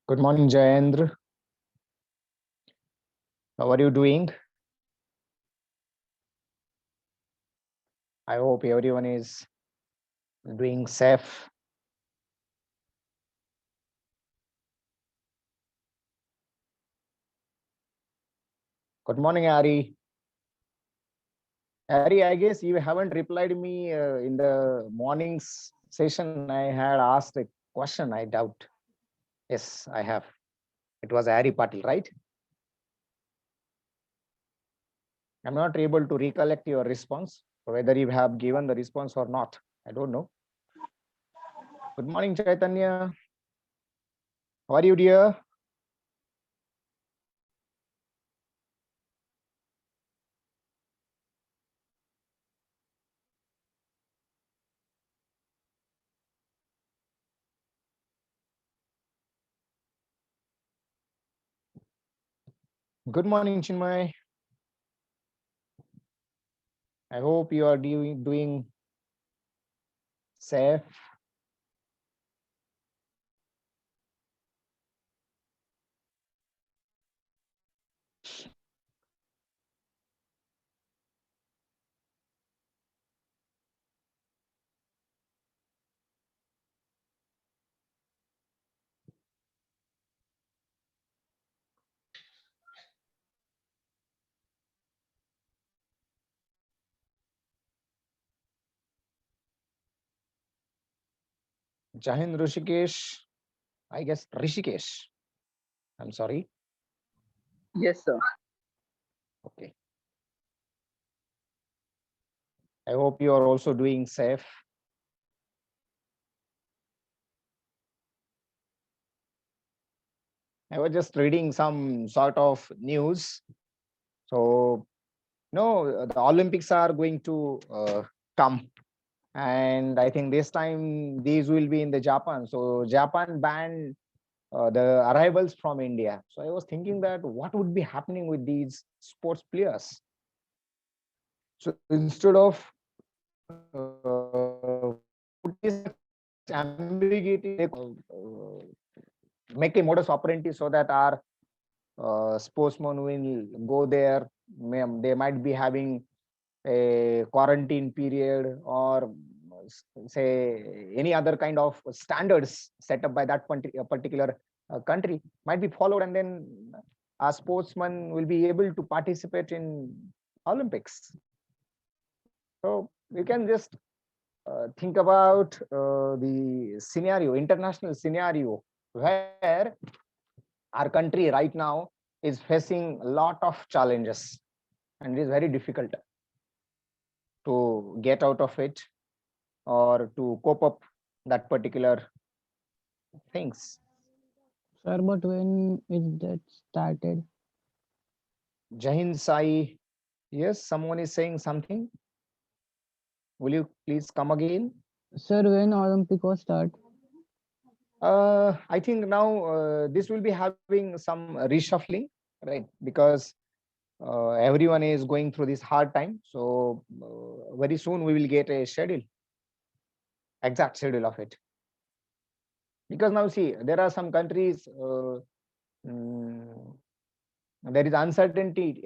Good morning, Jayendra. How are you doing? I hope everyone is doing safe. Good morning, Ari. Ari, I guess you haven't replied me in the morning's session. I had asked a question, I doubt. Yes, I have. It was Ari Patil, right? I'm not able to recollect your response, whether you have given the response or not. I don't know. Good morning, Chaitanya. How are you, dear? Good morning, Chinmay. I hope you are doing safe. Jahin Rishikesh, I guess Rishikesh. I'm sorry. Yes, sir. Okay. I hope you are also doing safe. I was just reading some sort of news. So, no, the Olympics are going to come. And I think this time these will be in the Japan. So Japan banned the arrivals from India. So I was thinking that what would be happening with these sports players? So instead of ambiguity, make a modus operandi so that our sportsmen will go there. They might be having a quarantine period or say any other kind of standards set up by that particular country might be followed, and then our sportsmen will be able to participate in Olympics. So we can just think about the scenario, international scenario, where our country right now is facing a lot of challenges, and it is very difficult to get out of it or to cope up that particular things. Sir, but when is that started? Jahin Sai, yes, someone is saying something. Will you please come again? Sir, when Olympic was start? I think now this will be having some reshuffling, right? Because everyone is going through this hard time. So very soon we will get a schedule, exact schedule of it. Because now see, there are some countries, mm, there is uncertainty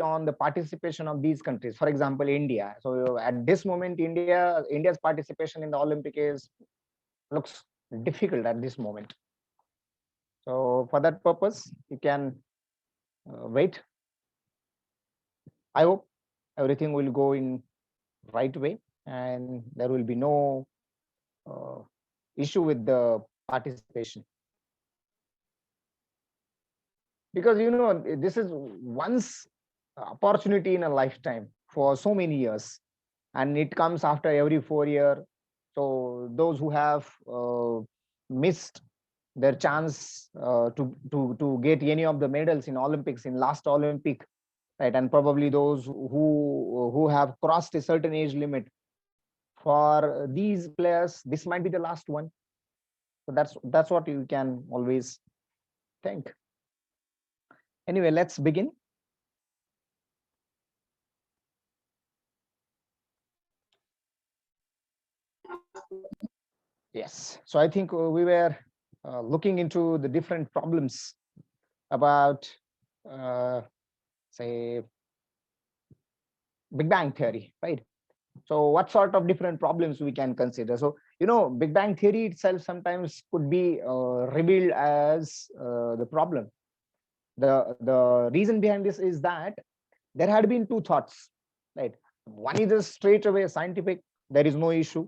on the participation of these countries. For example, India. So at this moment, India's participation in the Olympic is looks difficult at this moment. So for that purpose, you can wait. I hope everything will go in right way, and there will be no uh, issue with the participation. Because this is once opportunity in a lifetime for so many years, and it comes after every 4 year. So those who have missed their chance to get any of the medals in Olympics in last Olympic, right, and probably those who have crossed a certain age limit, for these players this might be the last one. So that's what you can always think. Anyway, let's begin. Yes, so I think we were looking into the different problems about, say, Big Bang theory, right? So what sort of different problems we can consider? So, Big Bang theory itself sometimes could be revealed as the problem. The reason behind this is that there had been two thoughts, right? One is a straight away scientific, there is no issue.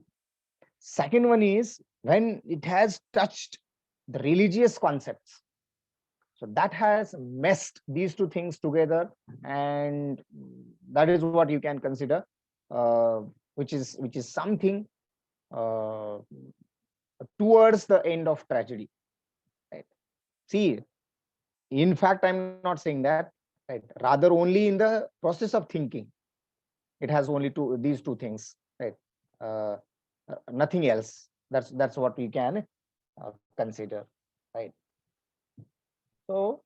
Second one is when it has touched the religious concepts. So that has messed these two things together, and that is what you can consider, uh, which is something uh, towards the end of tragedy. Right? See, in fact, I'm not saying that. Right? Rather, only in the process of thinking, it has only these two things. Right? Uh, Nothing else. That's what we can consider. Right? So,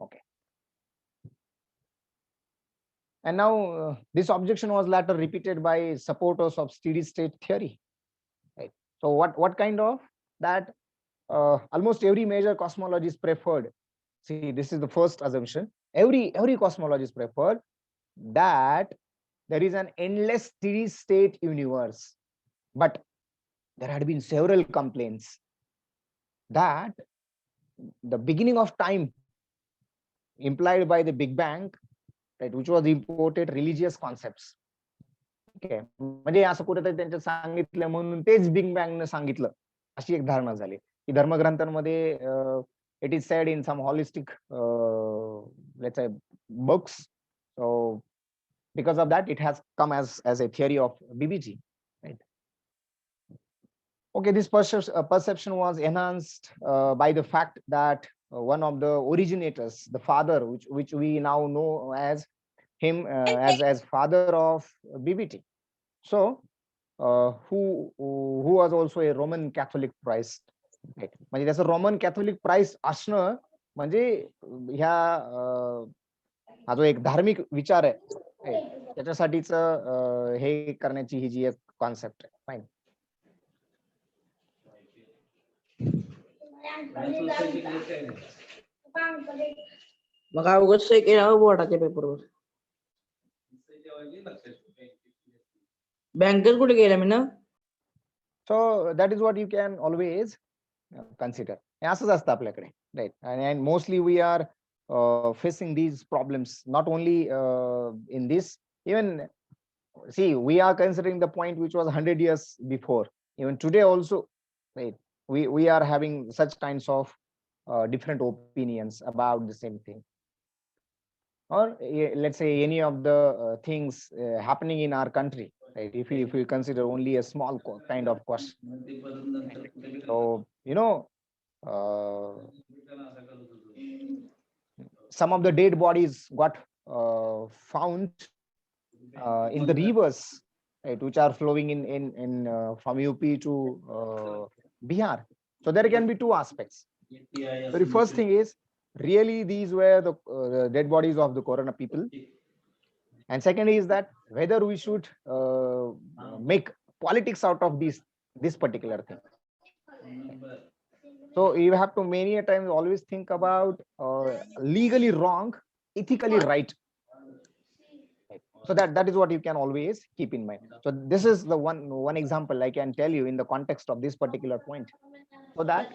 okay. And now this objection was later repeated by supporters of steady state theory. Right? So what kind of that? Almost every major cosmologist preferred. See, this is the first assumption. Every cosmologist preferred that there is an endless steady state universe, but there had been several complaints that the beginning of time implied by the Big Bang, right, which was imported religious concepts. Okay, म्हणजे असं कुठेतरी त्यांच्यात सांगितलं म्हणून तेच big बँगनं सांगितलं अशी एक धारणा झाली की धर्मग्रंथांमध्ये it is said in some holistic let's say books. So because of that, it has come as a theory of BBG. Right? Okay, this perception was enhanced by the fact that one of the originators, the father, which we now know as him as father of BBT. So, who was also a Roman Catholic priest. Right? म्हणजे त्याचं Roman Catholic priest असणं म्हणजे ह्या हा जो एक धार्मिक विचार आहे त्याच्यासाठीच हे करण्याची ही जी एक कॉन्सेप्ट आहे. फाईन. मग अवघड सही केलं बोर्डाच्या पेपरवर. बँकेत कुठे गेला मी ना. So that is what you can always consider. असंच असतं आपल्याकडे, right? And mostly we are facing these problems not only in this. Even see, we are considering the point which was 100 years before. Even today also, right? We are having such kinds of different opinions about the same thing, or let's say any of the things happening in our country. Right? If we consider only a small kind of question. So uh, some of the dead bodies got found in the rivers, right, which are flowing in from UP to Bihar. So there can be two aspects. The first thing is really these were the dead bodies of the corona people, and second is that whether we should make politics out of this particular thing. So you have to many a times always think about legally wrong, ethically right. So that is what you can always keep in mind. So this is the one example I can tell you in the context of this particular point, so that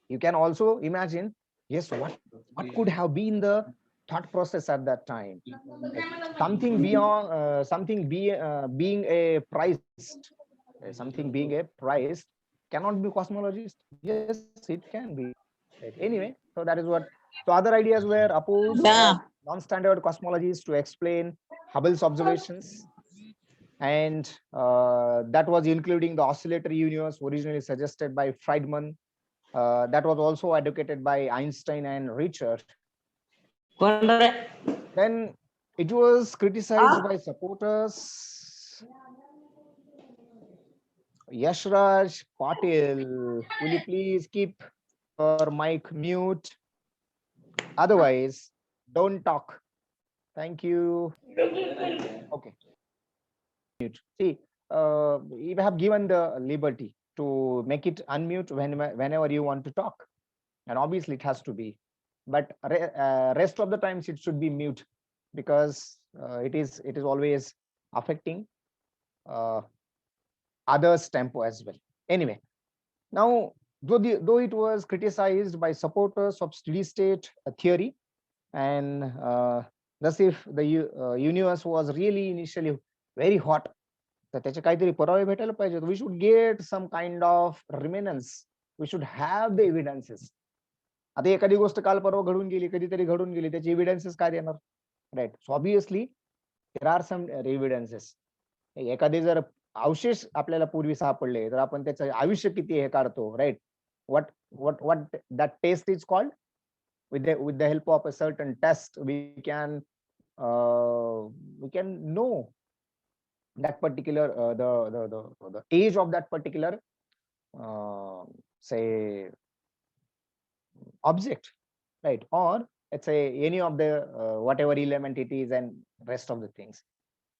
you can also imagine, yes, what could have been the thought process at that time. Something beyond being a priest, something being a priest cannot be cosmologist. Yes, it can be. Right? Anyway, so that is what. So other ideas were opposed of non-standard cosmologies to explain Hubble's observations, and that was including the oscillatory universe originally suggested by Friedman. That was also advocated by Einstein and Richard. Then it was criticized by supporters. Yashraj Patil, will you please keep your mic mute? Otherwise, don't talk. Thank you. Okay. See, you have given the liberty to make it unmute whenever you want to talk, and obviously it has to be, but rest of the times it should be mute, because it is always affecting uh, others tempo as well. Anyway, now though it was criticized by supporters of steady state theory, and thus if the universe was really initially very hot, तर त्याचे काहीतरी पुरावे भेटायला पाहिजे. We should get some kind of remnants, we should have the evidences. आता एखादी गोष्ट काल परवा घडून गेली, कधीतरी घडून गेली, त्याची एव्हिडन्सेस काय देणार, right? So obviously there are some evidences. एखादे जर अवशेष आपल्याला पूर्वी सापडले तर आपण त्याचं आयुष्य किती हे काढतो, right? what that test is called, with the help of a certain test we can know that particular the age of that particular say object, right? Or let's say any of the whatever element it is and rest of the things,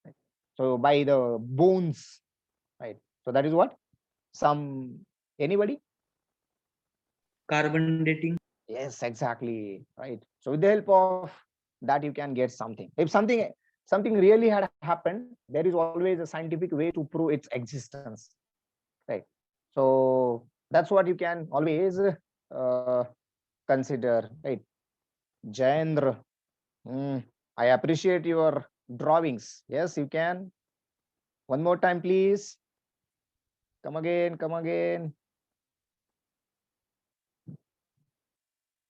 right? So by the bones, right? So that is what some anybody. Carbon dating. Yes, exactly, right. So with the help of that you can get something. If something really had happened, there is always a scientific way to prove its existence, right? So that's what you can always consider, right? Jayendra, I appreciate your drawings. Yes, you can. One more time, please. Come again.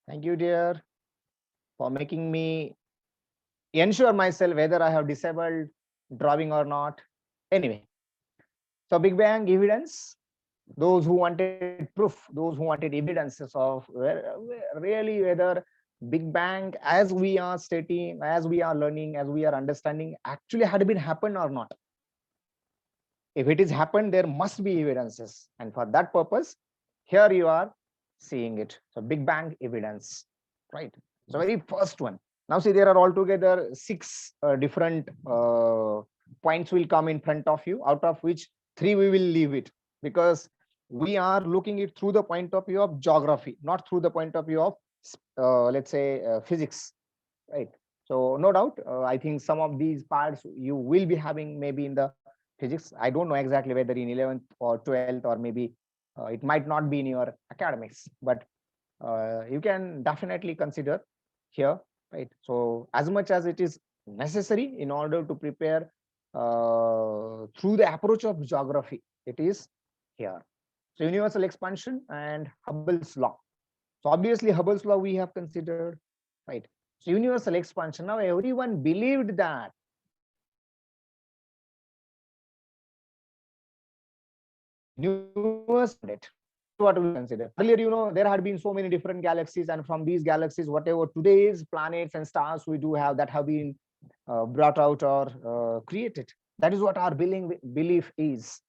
Thank you, dear, for making me ensure myself whether I have disabled drawing or not. Anyway, so Big Bang evidence, those who wanted proof, those who wanted evidences of really whether Big Bang, as we are stating, as we are learning, as we are understanding, actually had been happened or not. If it is happened, there must be evidences, and for that purpose, here you are seeing it. So Big Bang evidence, right? So very first one. Now see, there are altogether 6 different points will come in front of you, out of which 3 we will leave it, because we are looking it through the point of view of geography, not through the point of view of let's say physics, right? So no doubt, I think some of these parts you will be having maybe in the physics. I don't know exactly whether in 11th or 12th, or maybe it might not be in your academics, but you can definitely consider here, right? So as much as it is necessary in order to prepare through the approach of geography, it is here. So universal expansion and Hubble's law. So obviously Hubble's law we have considered, right? So universal expansion, now everyone believed that universe, what we consider earlier, there had been so many different galaxies, and from these galaxies, whatever today's planets and stars we do have, that have been brought out or created. That is what our belief is,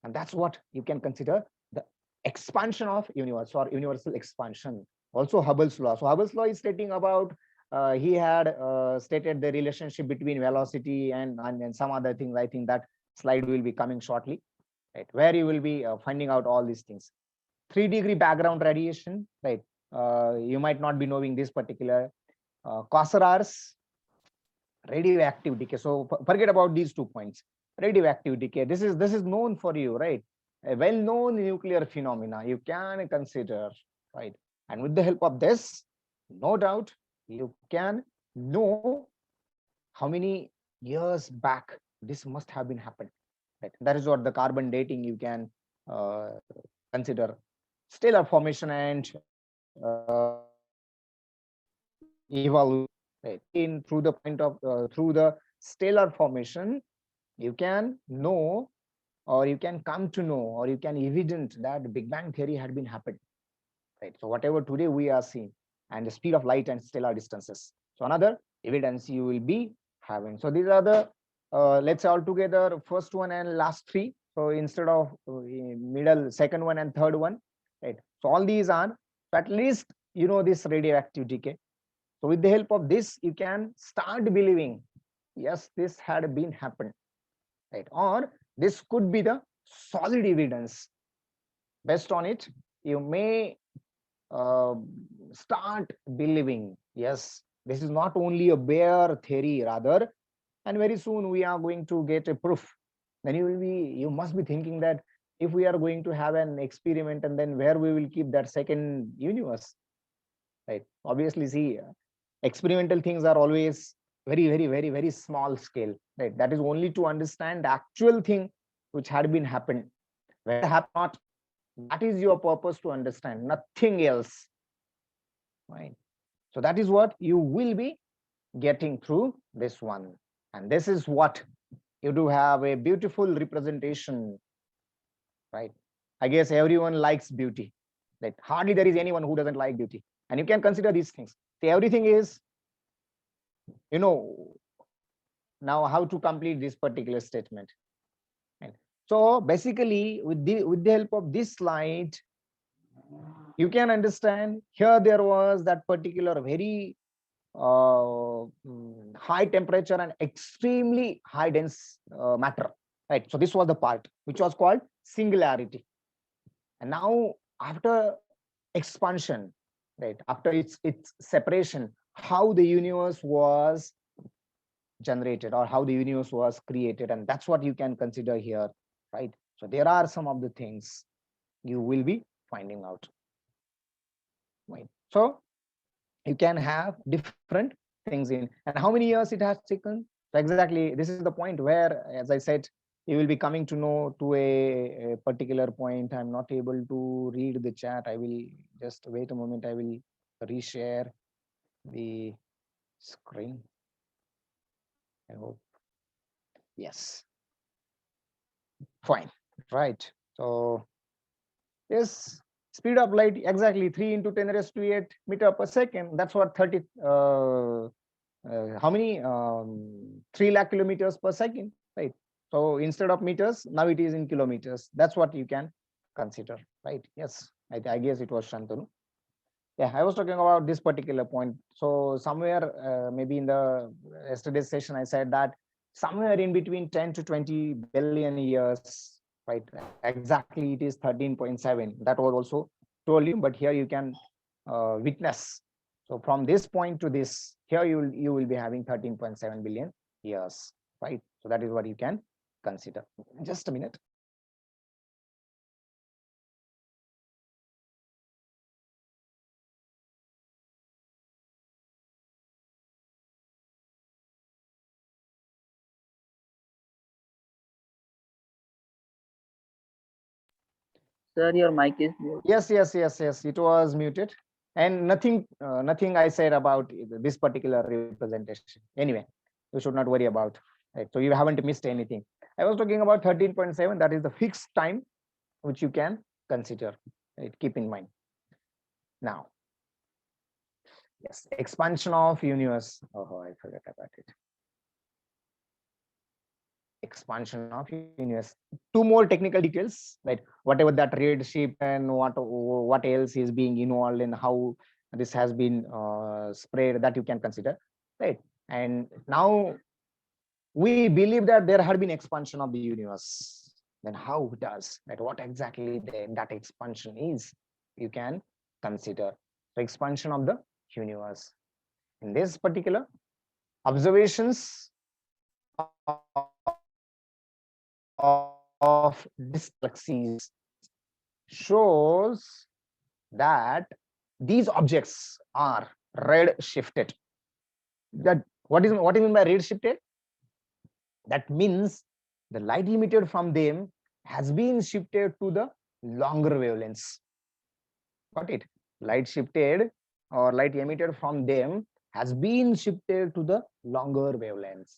and that's what you can consider the expansion of universe, or universal expansion. Also Hubble's law. So Hubble's law is stating about he had stated the relationship between velocity and some other things. I think that slide will be coming shortly, right, where you will be finding out all these things. 3-degree background radiation, right? You might not be knowing this particular Quasar's radioactive decay. So forget about these 2 points. Radioactive decay, this is known for you, right? A well-known nuclear phenomena you can consider, right? And with the help of this, no doubt you can know how many years back this must have been happened, right? That is what the carbon dating you can consider. Stellar formation and evaluate, right? In through the point of through the stellar formation, you can know, or you can come to know, or you can evident that the Big Bang theory had been happened, right? So whatever today we are seeing, and the speed of light and stellar distances. So another evidence you will be having. So these are the let's say altogether first one and last 3. So instead of middle, second one and third one, right? So all these are, so at least this radioactive decay. So with the help of this, you can start believing, yes, this had been happened, right? Or this could be the solid evidence. Based on it, you may start believing, yes, this is not only a bare theory, rather, and very soon we are going to get a proof. Then you must be thinking that if we are going to have an experiment, and then where we will keep that second universe, right? Obviously, see, experimental things are always very small scale, right? That is only to understand the actual thing which had been happened. Whether it happened or not, that is your purpose to understand, nothing else, right? So that is what you will be getting through this one, and this is what you do have a beautiful representation, right? I guess everyone likes beauty, right? Hardly there is anyone who doesn't like beauty, and you can consider these things. See, everything is, you know, now how to complete this particular statement, right? So basically, with the help of this slide, you can understand here there was that particular very high temperature and extremely high dense matter, right? So this was the part which was called singularity. And now after expansion, right, after its separation, how the universe was generated or how the universe was created, and that's what you can consider here, right? So there are some of the things you will be finding out, right? So you can have different things in, and how many years it has taken. So exactly, this is the point where, as I said, you will be coming to know to a particular point. I'm not able to read the chat. I will just wait a moment. I will reshare the screen. I hope. Yes. Fine. Right. So yes, speed of light exactly 3 into 10 raised to 8 meter per second. That's what 30 how many 3 lakh kilometers per second, right? So instead of meters, now it is in kilometers. That's what you can consider, right? Yes, I guess it was Shantanu. Yeah, I was talking about this particular point. So somewhere maybe in the yesterday's session, I said that somewhere in between 10 to 20 billion years, right? Exactly, it is 13.7. That was also told you, but here you can witness. So from this point to this, here you will be having 13.7 billion years, right? So that is what you can consider. Just a minute. Sir, your mic is mute. Yes. It was muted, and nothing I said about this particular representation. Anyway, you should not worry about. Right? So you haven't missed anything. I was talking about 13.7. That is the fixed time which you can consider. Right? Keep in mind. Now, yes, expansion of universe. Oh, I forgot about it. Expansion of universe. Two more technical details, right? Whatever that redshift and what else is being involved in, how this has been spread, that you can consider, right? And now we believe that there had been expansion of the universe. Then how it does, right? What exactly that expansion is, you can consider. The expansion of the universe. In this particular observations of this galaxies shows that these objects are red shifted. That what is mean by red shifted? That means the light emitted from them has been shifted to the longer wavelengths. Got it? Light shifted or light emitted from them has been shifted to the longer wavelengths.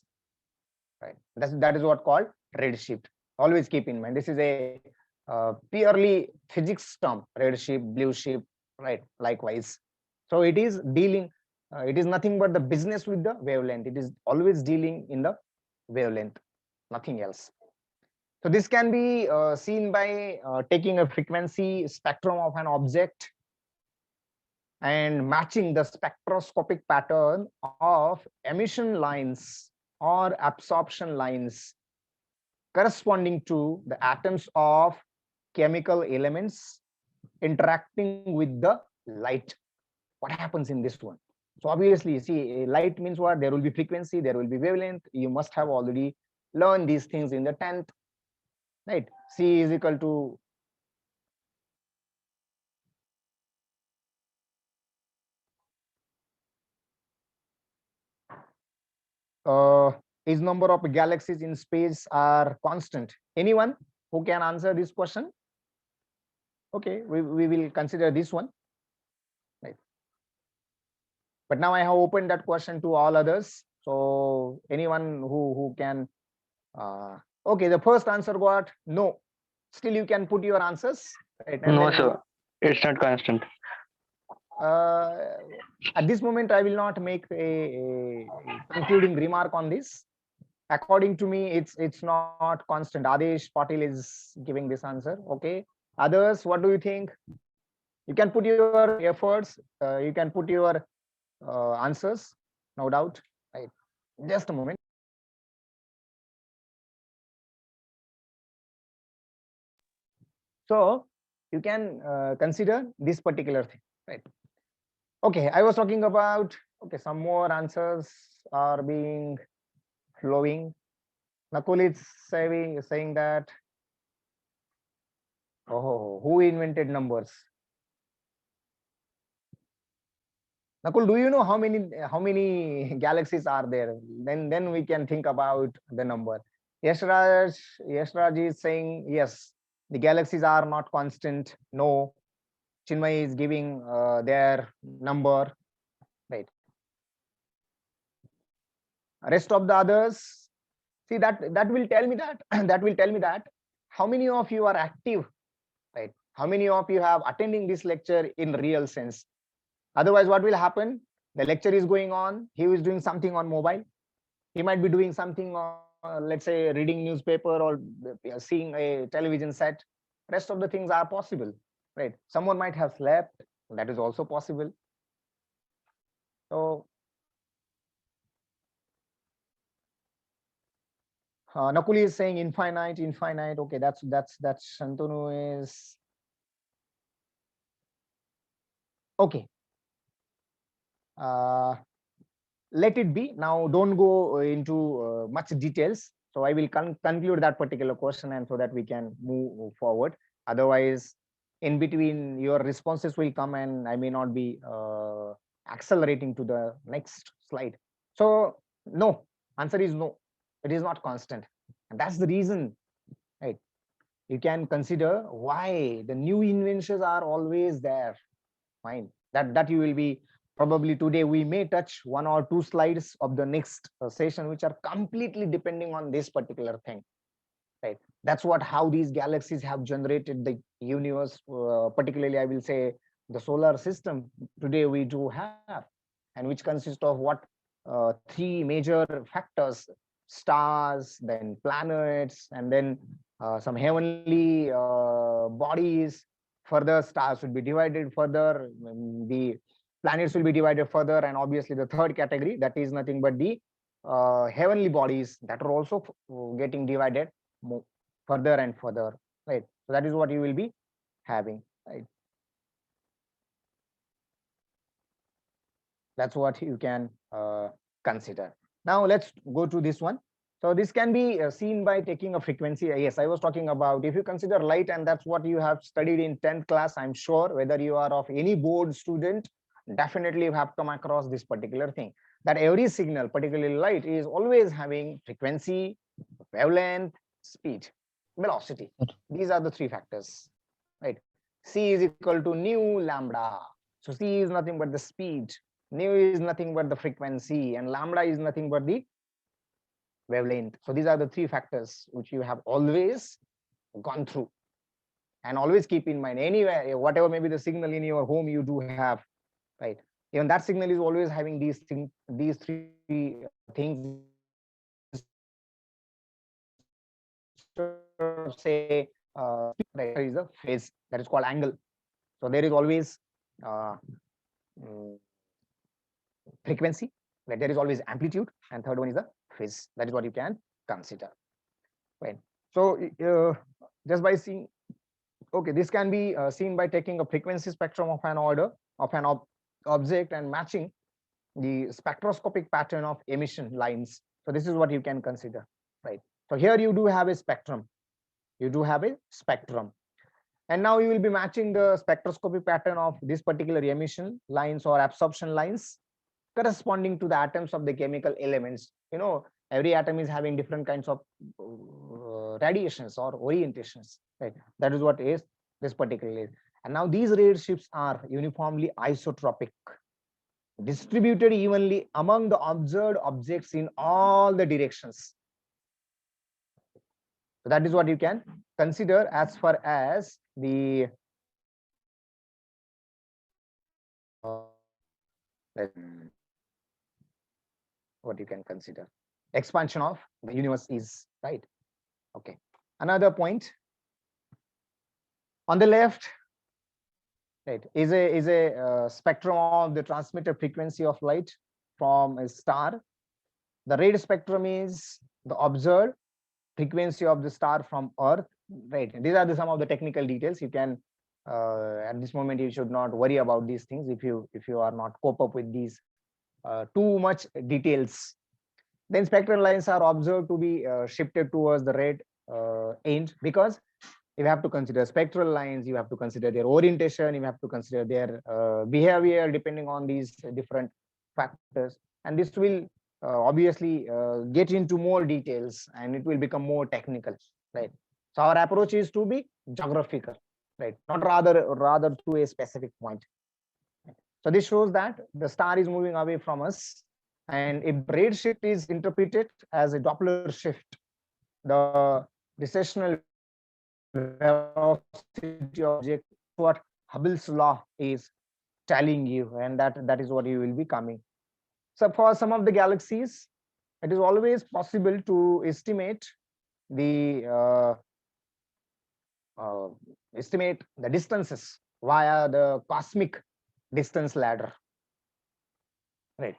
Right. That is what called redshift. Always keep in mind, this is a purely physics term. Redshift, blue shift, right? Likewise. So it is dealing. It is nothing but the business with the wavelength. It is always dealing in the wavelength, nothing else. So this can be seen by taking a frequency spectrum of an object and matching the spectroscopic pattern of emission lines or absorption lines corresponding to the atoms of chemical elements interacting with the light. What happens in this one? So obviously, see, light means what? There will be frequency, there will be wavelength. You must have already learned these things in the 10th, right? C is equal to is number of galaxies in space are constant. Anyone who can answer this question? Okay, we will consider this one, right? But now I have opened that question to all others. So anyone who can, okay, the first answer got no. Still, you can put your answers, right? And No, then sir. It's not constant. uh, at this moment, I will not make a concluding remark on this. According to me, it's not constant. Adesh Patil is giving this answer. Okay, others, what do you think? You can put your efforts. You can put your answers, no doubt. Right. Just a moment. So you can consider this particular thing, right? Okay, I was talking about, okay, some more answers are being flowing. Nakul is saying that, oh, who invented numbers? Nakul, do you know how many galaxies are there? Then we can think about the number. Yashraj is saying yes, the galaxies are not constant. No, Chinmay is giving their number, right? Rest of the others, see, that will tell me that that will tell me that how many of you are active, right? How many of you have attending this lecture in real sense? Otherwise, what will happen? The lecture is going on. He is doing something on mobile. He might be doing something on, let's say, reading newspaper or seeing a television set. Rest of the things are possible, right? Someone might have slept. That is also possible. So Nakuli is saying infinite. Okay, that's Shantanu is okay. Let it be. Now, don't go into much details. So I will conclude that particular question, and so that we can move forward. Otherwise, in between, your responses will come, and I may not be accelerating to the next slide. So no, answer is no. It is not constant, and that's the reason, right? You can consider why the new inventions are always there. Fine, that you will be probably today. We may touch one or two slides of the next session, which are completely depending on this particular thing, right? That's what how these galaxies have generated the universe. Particularly, I will say the solar system today we do have, and which consists of what three major factors: stars, then planets, and then some heavenly bodies. Further, stars will be divided further, the planets will be divided further, and obviously the third category, that is nothing but the heavenly bodies, that are also getting divided further and further, right? So that is what you will be having, right? That's what you can consider. Now let's go to this one. So this can be seen by taking a frequency. Yes, I was talking about, if you consider light, and that's what you have studied in 10th class, I'm sure, whether you are of any board student, definitely you have come across this particular thing, that every signal, particularly light, is always having frequency, wavelength, speed, velocity. These are the three factors, right? C is equal to nu lambda. So C is nothing but the speed, nu is nothing but the frequency, and lambda is nothing but the wavelength. So these are the three factors which you have always gone through, and always keep in mind. Anywhere, whatever may be the signal in your home, you do have, right? Even that signal is always having these three things. Say there is a phase, that is called angle. So there is always frequency, right? There is always amplitude, and third one is the phase. That is what you can consider, right? So just by seeing, okay, this can be seen by taking a frequency spectrum of an order of an object and matching the spectroscopic pattern of emission lines. So this is what you can consider, right? So here you do have a spectrum. You do have a spectrum. And now you will be matching the spectroscopic pattern of this particular emission lines or absorption lines corresponding to the atoms of the chemical elements. Every atom is having different kinds of radiations or orientations, right? That is what is this particular. And now these redshifts are uniformly isotropic, distributed evenly among the observed objects in all the directions. So that is what you can consider as far as the what you can consider expansion of the universe is, right? Okay. Another point on the left, right, is a spectrum of the transmitted frequency of light from a star. The red spectrum is the observed frequency of the star from Earth, right? And these are some of the technical details. You can at this moment you should not worry about these things if you are not cope up with these too much details. Then spectral lines are observed to be shifted towards the red end, because you have to consider spectral lines, you have to consider their orientation, you have to consider their behavior depending on these different factors, and this will obviously get into more details and it will become more technical, right? So our approach is to be geographical, right? Not rather to a specific point. So this shows that the star is moving away from us, and if red shift is interpreted as a Doppler shift, the recessional velocity object, what Hubble's law is telling you, and that is what you will be coming. So for some of the galaxies, it is always possible to estimate the distances via the cosmic distance ladder, right?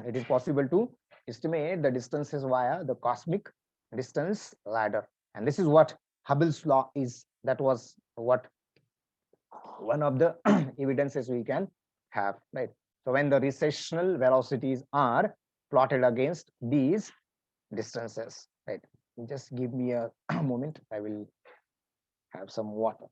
It is possible to estimate the distances via the cosmic distance ladder, and this is what Hubble's law is. That was what one of the evidences we can have, right? So when the recessional velocities are plotted against these distances, right? Just give me a moment, I will have some water.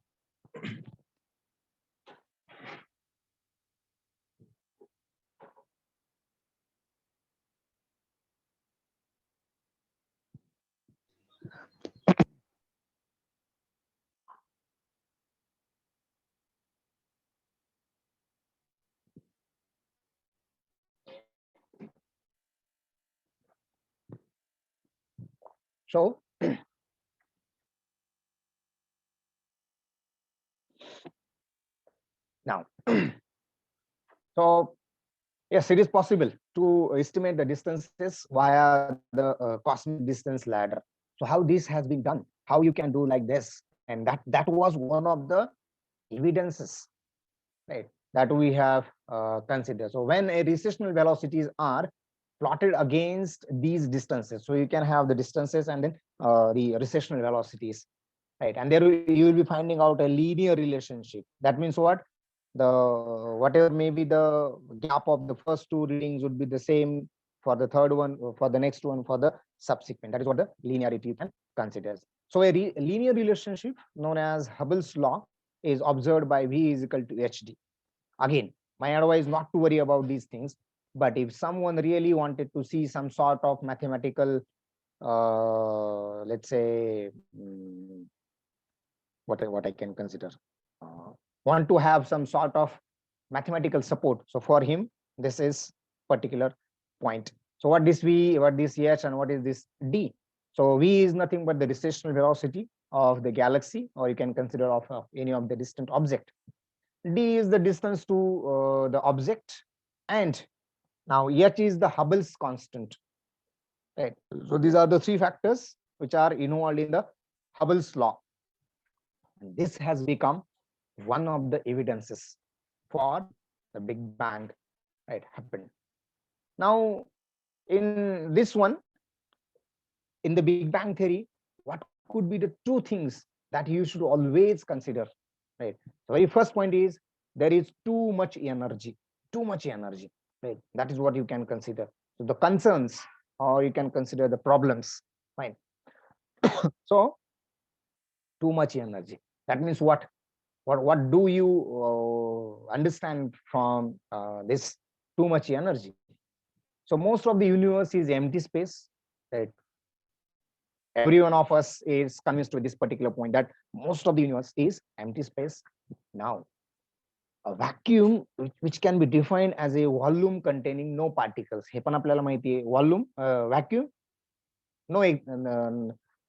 So now, so yes, it is possible to estimate the distances via the cosmic distance ladder. So how this has been done, how you can do like this, and that was one of the evidences, right, that we have considered. So when a recessional velocities are plotted against these distances, so you can have the distances and then the recessional velocities, right, and there you will be finding out a linear relationship. That means what? The whatever may be the gap of the first two readings would be the same for the third one, for the next one, for the subsequent. That is what the linearity you can consider. So a linear relationship known as Hubble's law is observed by V is equal to HD. Again, my advice not to worry about these things, but if someone really wanted to see some sort of mathematical let's say what I can consider, want to have some sort of mathematical support, so for him this is particular point. So what this V, what this H, and what is this D? So V is nothing but the recessional velocity of the galaxy, or you can consider of any of the distant object. D is the distance to the object, and now H is the Hubble's constant, right? So these are the three factors which are involved in the Hubble's law, and this has become one of the evidences for the Big Bang, right, happened. Now in this one, in the Big Bang theory, what could be the two things that you should always consider, right? The very first point is there is too much energy, right? That is what you can consider. So the concerns, or you can consider the problems, fine. So too much energy. That means what? What do you understand from this too much energy? So most of the universe is empty space, right? Every one of us is convinced with this particular point that most of the universe is empty space. Now, a vacuum which can be defined as a volume containing no particles. हे पण आपल्याला माहिती आहे, volume vacuum, no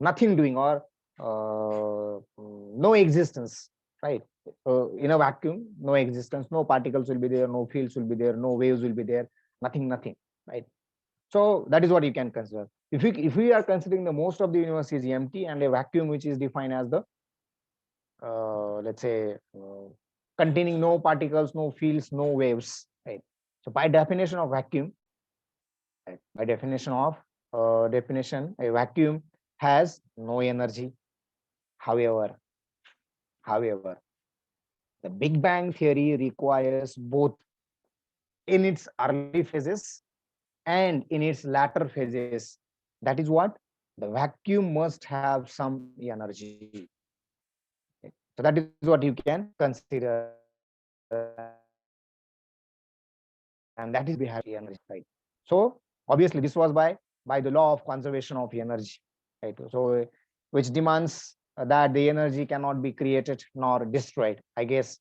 nothing doing, or no existence, right? In a vacuum, no existence, no particles will be there, no fields will be there, no waves will be there, nothing, right? So that is what you can consider. If we are considering the most of the universe is empty, and a vacuum which is defined as the let's say containing no particles, no fields, no waves, right? So by definition of vacuum, right, by definition of definition, a vacuum has no energy. However, the Big Bang theory requires both in its early phases and in its latter phases. That is what? The vacuum must have some energy. So that is what you can consider, and that is behind the energy, right? So obviously this was by the law of conservation of energy, right? So which demands that the energy cannot be created nor destroyed. I guess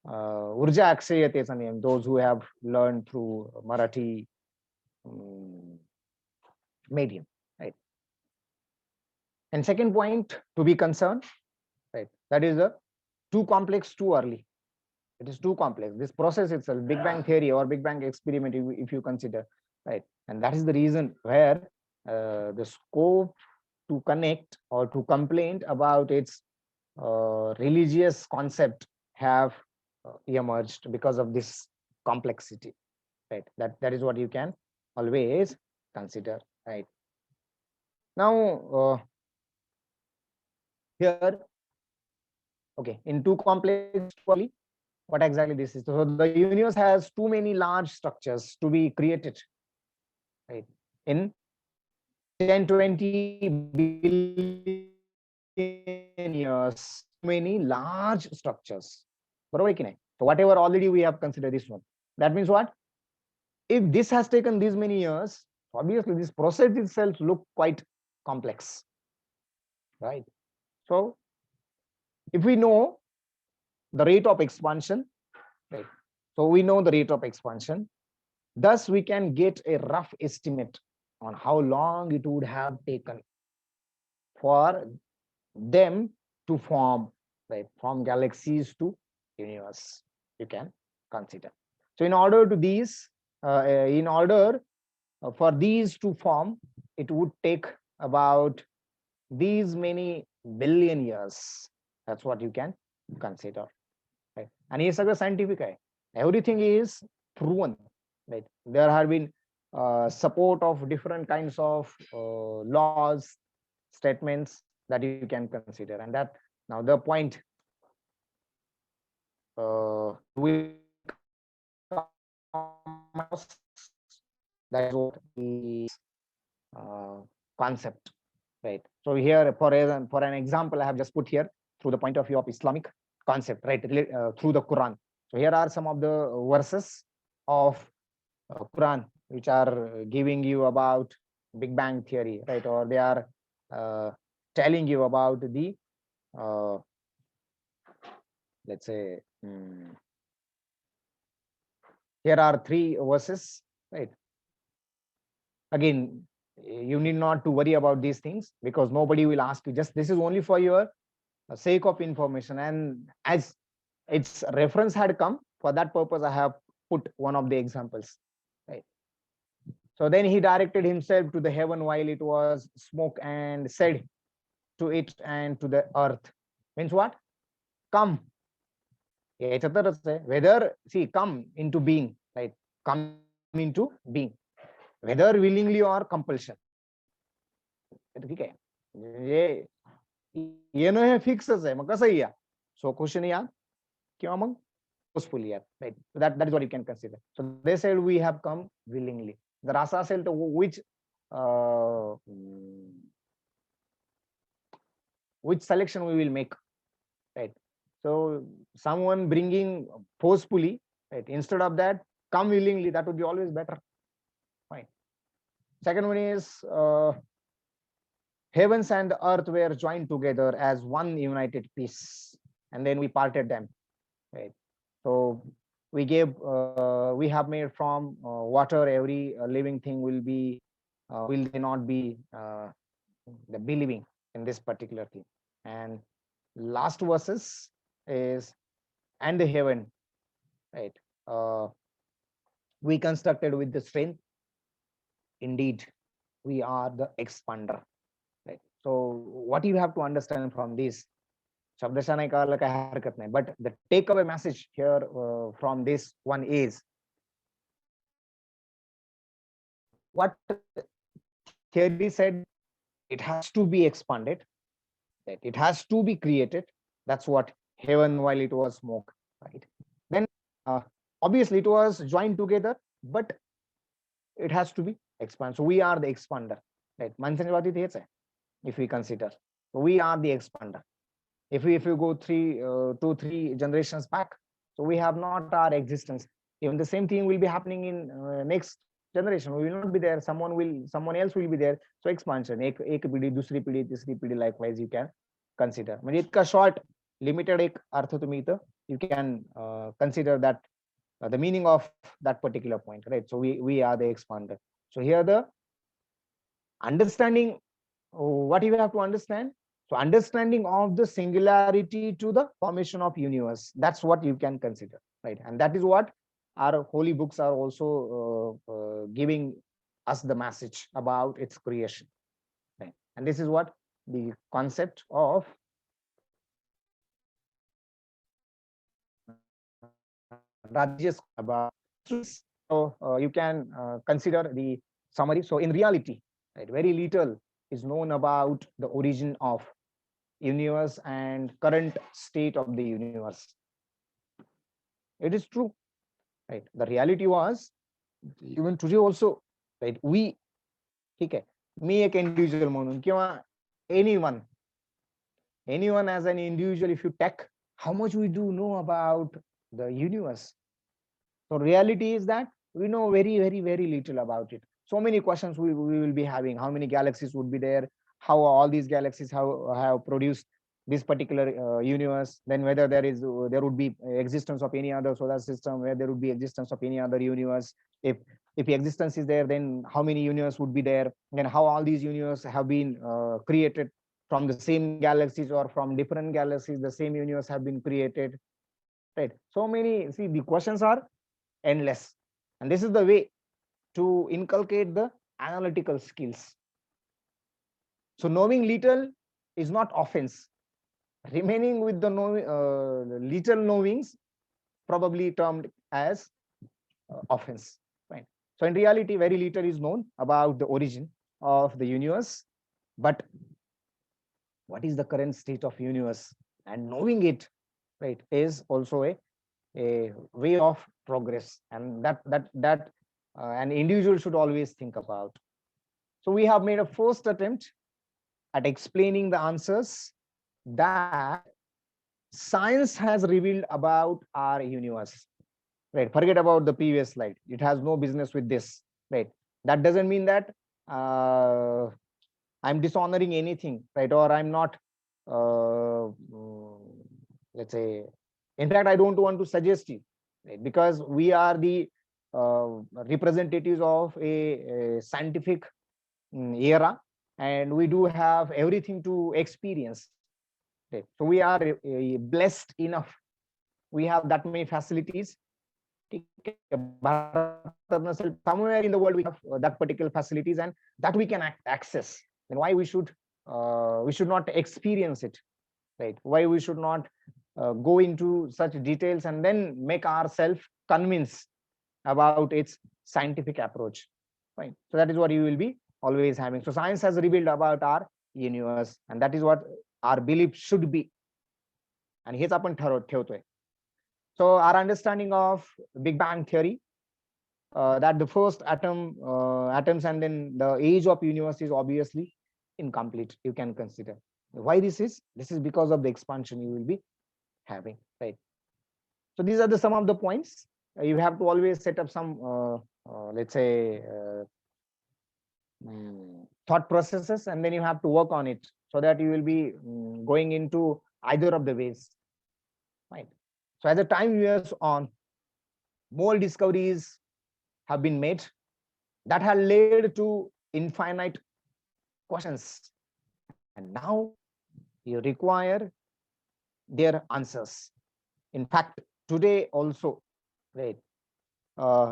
urja akshayatecha niyam, those who have learned through Marathi medium, right? And second point to be concerned, right, that is too complex too early. It is too complex. This process itself, Big Bang theory or Big Bang experiment, if you consider, right? And that is the reason where the scope to connect or to complain about its religious concept have emerged because of this complexity, right? That is what you can always consider, right? Now here, okay, in too complex, what exactly this is? So the universe has too many large structures to be created, right? In 10-20 billion years, many large structures. So whatever already we have considered this one. That means what? If this has taken these many years, obviously this process itself look quite complex, right? So if we know the rate of expansion, right? So we know the rate of expansion. Thus, we can get a rough estimate on how long it would have taken for them to form, right, from galaxies to universe. You can consider. So, in order for these to form, it would take about these many billion years. That's what you can consider, right? And it's a scientific. Everything is proven, right? There have been support of different kinds of laws, statements that you can consider, and that now the point we that is what is concept, right? So here for an example, I have just put here through the point of view of Islamic concept, right, through the Quran. So here are some of the verses of Quran which are giving you about Big Bang theory, right? Or they are telling you about the let's say here are 3 verses, right? Again, you need not to worry about these things because nobody will ask you. Just this is only for your sake of information, and as its reference had come, for that purpose I have put one of the examples, right? So then he directed himself to the heaven while it was smoke and said to it and to the earth. Means what? Come. Whether, see, come into being, right? Come into being, whether willingly or compulsion. येणं हे फिक्सच आहे, मग कसंही या सो question या किंवा मग forcefully या, right. That is what you can consider. So they said we have come willingly. जर असं असेल तर which selection we will make, right? So someone bringing forcefully, right, instead of that come willingly, that would be always better. Fine. Second one is heavens and the earth were joined together as one united piece, and then we parted them, right? So we have made from water every living thing will they not be the believing in this particular thing. And last verses is and the heaven, right, we constructed with the strength, indeed we are the expander, right? So what you have to understand from this, शब्दशः नाही कळालं काही हरकत नाही, but the takeaway message here from this one is what theory said, it has to be expanded, that it has to be created. That's what heaven while it was smoke, right? Then obviously it was joined together, but it has to be expanded. So we are the expander, right? माणसांच्या बाबतीत हेच आहे. If we consider, so we are the expander. If we go 2-3 generations back, so we have not our existence. Even the same thing will be happening in next generation. We will not be there. Someone else will be there. So expansion. एक पिढी, दुसरी पिढी, तिसरी पिढी, likewise you can consider. म्हणजे इतका short, limited एक अर्थ तुम्ही इथं you can consider that the meaning of that particular point, right? So we are the expander. So here the understanding, what you have to understand. So understanding of the singularity to the formation of universe, that's what you can consider, right? And that is what our holy books are also giving us the message about its creation, right? And this is what the concept of Rajesh about. So you can consider the summary. So in reality, right, very little is known about the origin of universe and current state of the universe. It is true, right? The reality was even today also, right? We, okay, me एक individual म्हणून किंवा anyone as an individual, if you take how much we do know about the universe. So reality is that we know very little about it. So many questions we will be having. How many galaxies would be there? How all these galaxies have produced this particular universe? Then whether there would be existence of any other solar system, where there would be existence of any other universe. If existence is there, then how many universe would be there? Then how all these universes have been created from the same galaxies or from different galaxies? The same universe have been created, right? So many. See, the questions are endless, and this is the way to inculcate the analytical skills. So knowing little is not offense. Remaining with the little knowings probably termed as offense, right? So in reality, very little is known about the origin of the universe, but what is the current state of universe, and knowing it, right, is also a way of progress, and that an individual should always think about. So we have made a first attempt at explaining the answers that science has revealed about our universe, right? Forget about the previous slide. It has no business with this, right? That doesn't mean that I'm dishonoring anything, right? Or I'm not, let's say, in fact, I don't want to suggest you, right? Because we are the representatives of a scientific era, and we do have everything to experience, right? So we are blessed enough. We have that many facilities. Somewhere in the world we have that particular facilities, and that we can access. Then why we should not experience it, right? Why we should not go into such details and then make ourselves convinced about its scientific approach, right? So that is what you will be always having. So science has revealed about our universe, and that is what our belief should be, आणि हेच आपण ठेवतोय. So our understanding of Big Bang theory, that the first atoms and then the age of universe is obviously incomplete. You can consider why this is. This is because of the expansion you will be having, right? So these are the some of the points. You have to always set up some let's say thought processes, and then you have to work on it so that you will be going into either of the ways, right? So as the time wears on, more discoveries have been made that have led to infinite questions, and now you require their answers. In fact, today also, right,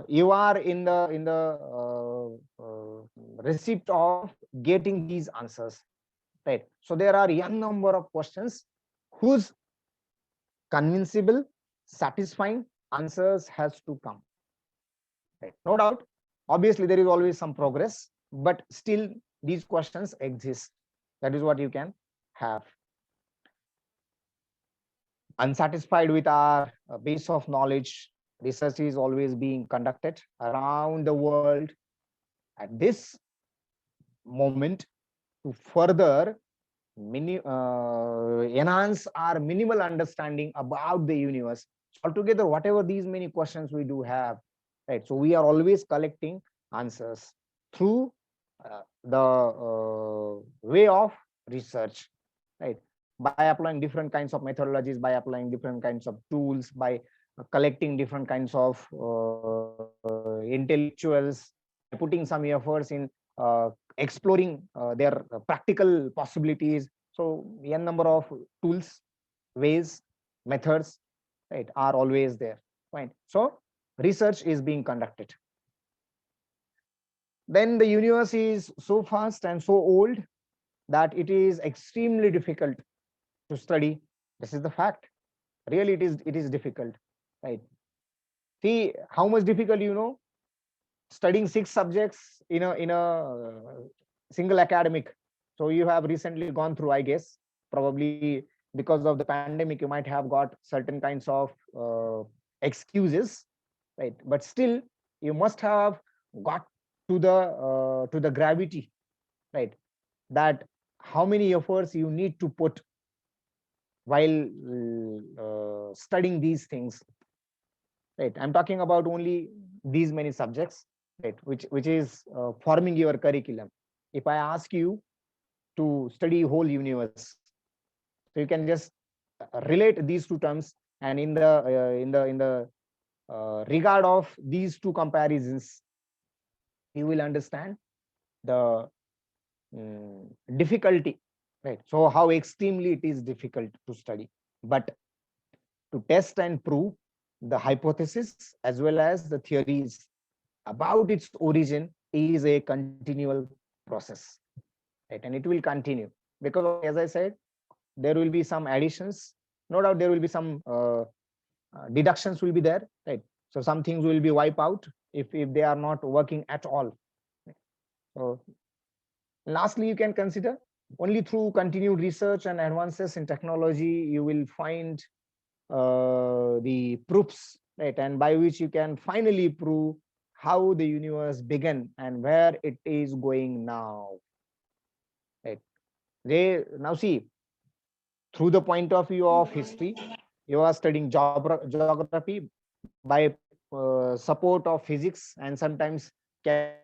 you are in the receipt of getting these answers, right? So there are young number of questions whose convincible, satisfying answers has to come, right? No doubt, obviously there is always some progress, but still these questions exist. That is what you can have. Unsatisfied with our base of knowledge, research is always being conducted around the world at this moment to further enhance our minimal understanding about the universe. So altogether, whatever these many questions we do have, right? So we are always collecting answers through the way of research, right? By applying different kinds of methodologies, by applying different kinds of tools, by collecting different kinds of intellectuals, putting some efforts in exploring their practical possibilities. So a number of tools, ways, methods, right, are always there, right? So research is being conducted. Then the universe is so fast and so old that it is extremely difficult to study. This is the fact. Really, it is difficult, right? See how much difficult, studying 6 subjects in a single academic. So you have recently gone through, I guess, probably because of the pandemic, you might have got certain kinds of excuses, right? But still, you must have got to the gravity, right? That how many efforts you need to put while studying these things, right? I'm talking about only these many subjects, right, which is forming your curriculum. If I ask you to study whole universe, so you can just relate these two terms, and in the regard of these two comparisons, you will understand the difficulty, right? So how extremely it is difficult to study, but to test and prove the hypothesis as well as the theories about its origin is a continual process, right? And it will continue because, as I said, there will be some additions. No doubt there will be some deductions will be there, right? So some things will be wiped out if they are not working at all. So lastly, you can consider only through continued research and advances in technology you will find the proofs, right, and by which you can finally prove how the universe began and where it is going now, right? They now see through the point of view of history, you are studying geography by support of physics and sometimes chemistry,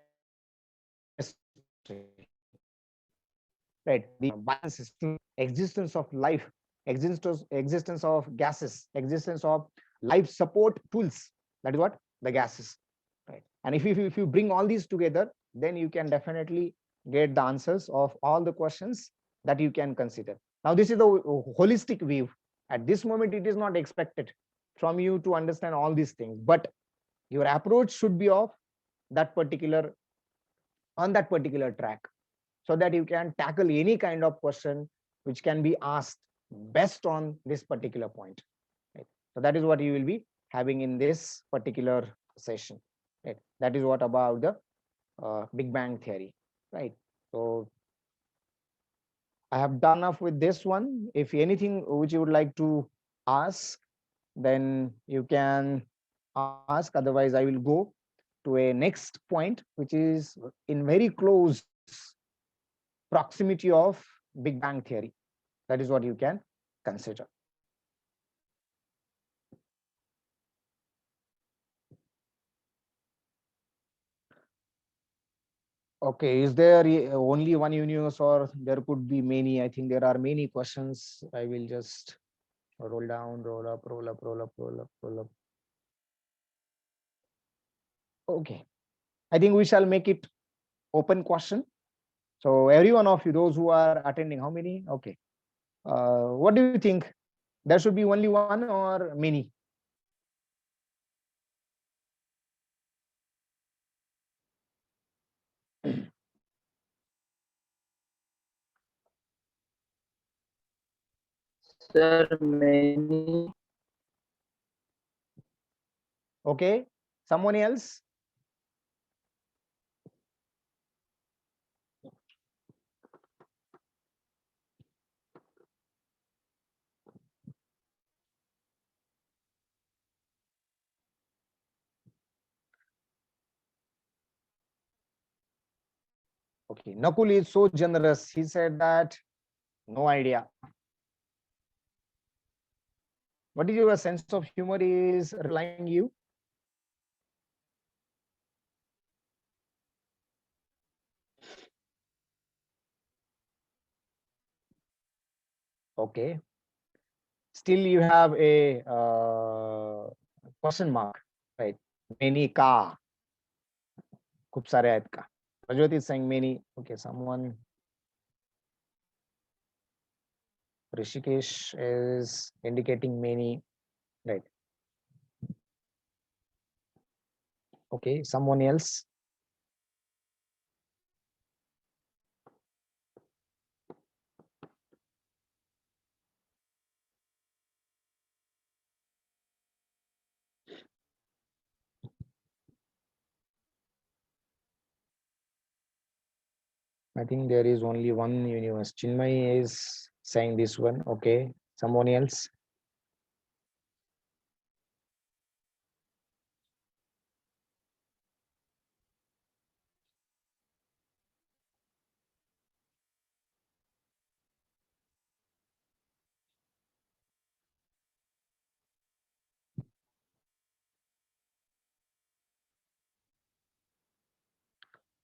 right? The system, existence of life, existence of gases, existence of life support tools. That is what the gases, right? And if you bring all these together, then you can definitely get the answers of all the questions that you can consider. Now, this is the holistic view. At this moment, it is not expected from you to understand all these things, but your approach should be of that particular track, so that you can tackle any kind of question which can be asked best on this particular point, right? So that is what you will be having in this particular session, right? That is what about the Big Bang theory, right? So I have done enough with this one. If anything which you would like to ask, then you can ask. Otherwise, I will go to a next point, which is in very close proximity of Big Bang theory. That is what you can consider. Okay, is there only one universe or there could be many? I think there are many questions. I will just roll down, roll up, roll up, roll up, roll up, roll up. Okay, I think we shall make it open question. So every one of you, those who are attending, how many? Okay. What do you think? There should be only one or many? Sir, many. Okay, someone else? Okay, Nakul is so generous. He said that no idea. What is your sense of humor is replying you? Okay. Still you have a question mark, right? Many ka. खूप सारे आहेत का? Rajwati is saying many. Okay, someone. Rishikesh is indicating many, right? Okay, someone else. I think there is only one universe. Chinmay is saying this one. Okay, someone else.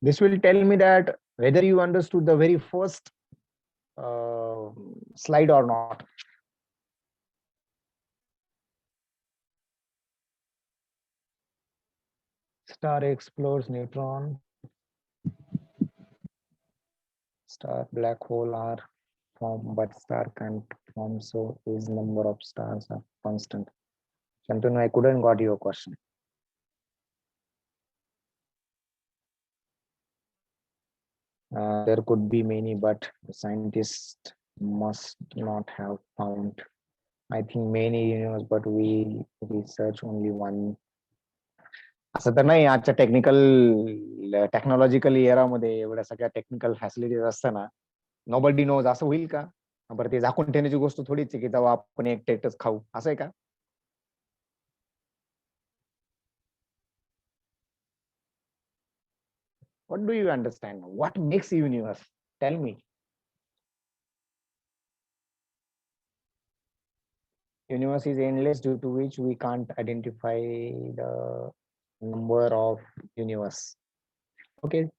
This will tell me that whether you understood the very first slide or not. Star explores neutron. Star black hole are formed, but star can't form, so is number of stars are constant. Shantanu, I couldn't got your question. There could be many, but the scientists must not have found. I think many universe, but we research only one. असं तर नाही आजच्या technological एरामध्ये एवढ्या सगळ्या technical facilities असताना nobody knows असं होईल का? बरं ते झाकून ठेवण्याची गोष्ट थोडीच आहे की जेव्हा आपण एकटेच खाऊ असं आहे का? What do you understand? What makes universe? Tell me. Universe is endless due to which we can't identify the number of universe. Okay.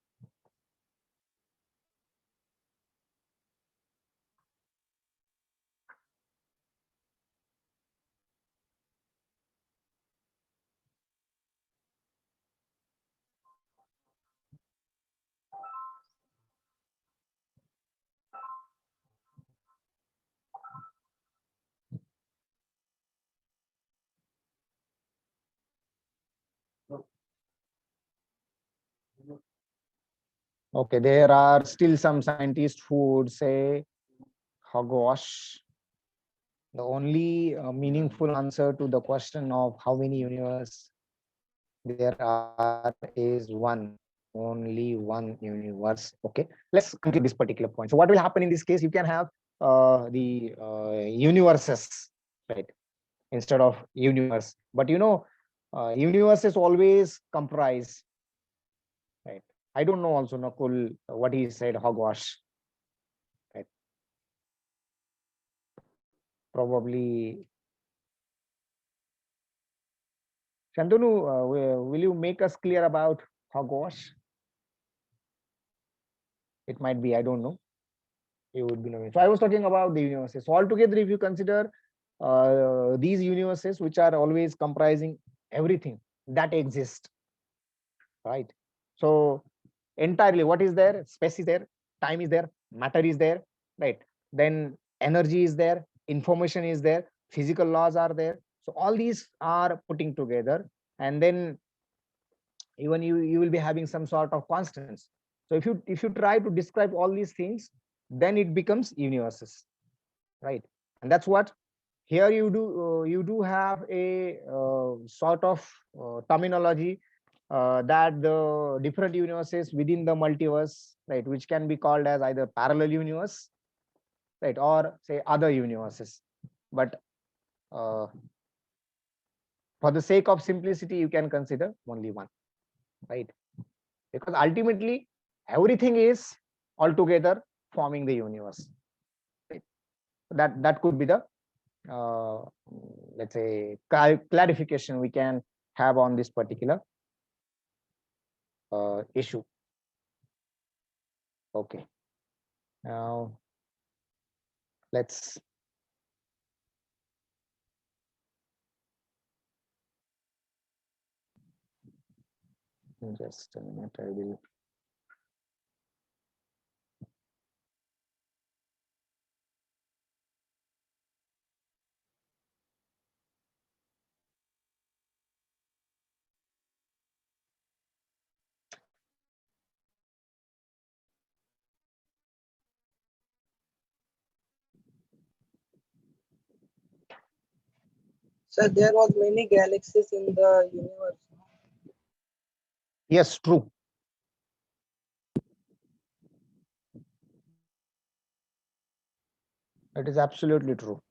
Okay, there are still some scientists who would say, oh gosh, the only meaningful answer to the question of how many universe there are is one. only one universe. Okay, let's conclude this particular point. So what will happen in this case? You can have the universes, right, instead of universe. But universes always comprise, right? I don't know also Nakul what he said, hogwash, right? Probably Shantanu, will you make us clear about hogwash? It might be, I don't know. You would be knowing. So I was talking about the universes. So altogether, if you consider these universes, which are always comprising everything that exists, right? So entirely, what is there? Space is there, time is there, matter is there, right? Then energy is there, information is there, physical laws are there. So all these are putting together, and then even you will be having some sort of constants. So if you try to describe all these things, then it becomes universes, right? And that's what here you do have a sort of terminology that the different universes within the multiverse, right, which can be called as either parallel universe, right, or say other universes. But uh, for the sake of simplicity, you can consider only one, right? Because ultimately everything is altogether forming the universe, right? That could be the uh, let's say clarification we can have on this particular issue. Okay, now let's just a minute. I will So there was many galaxies in the universe. yes, true. It is absolutely true.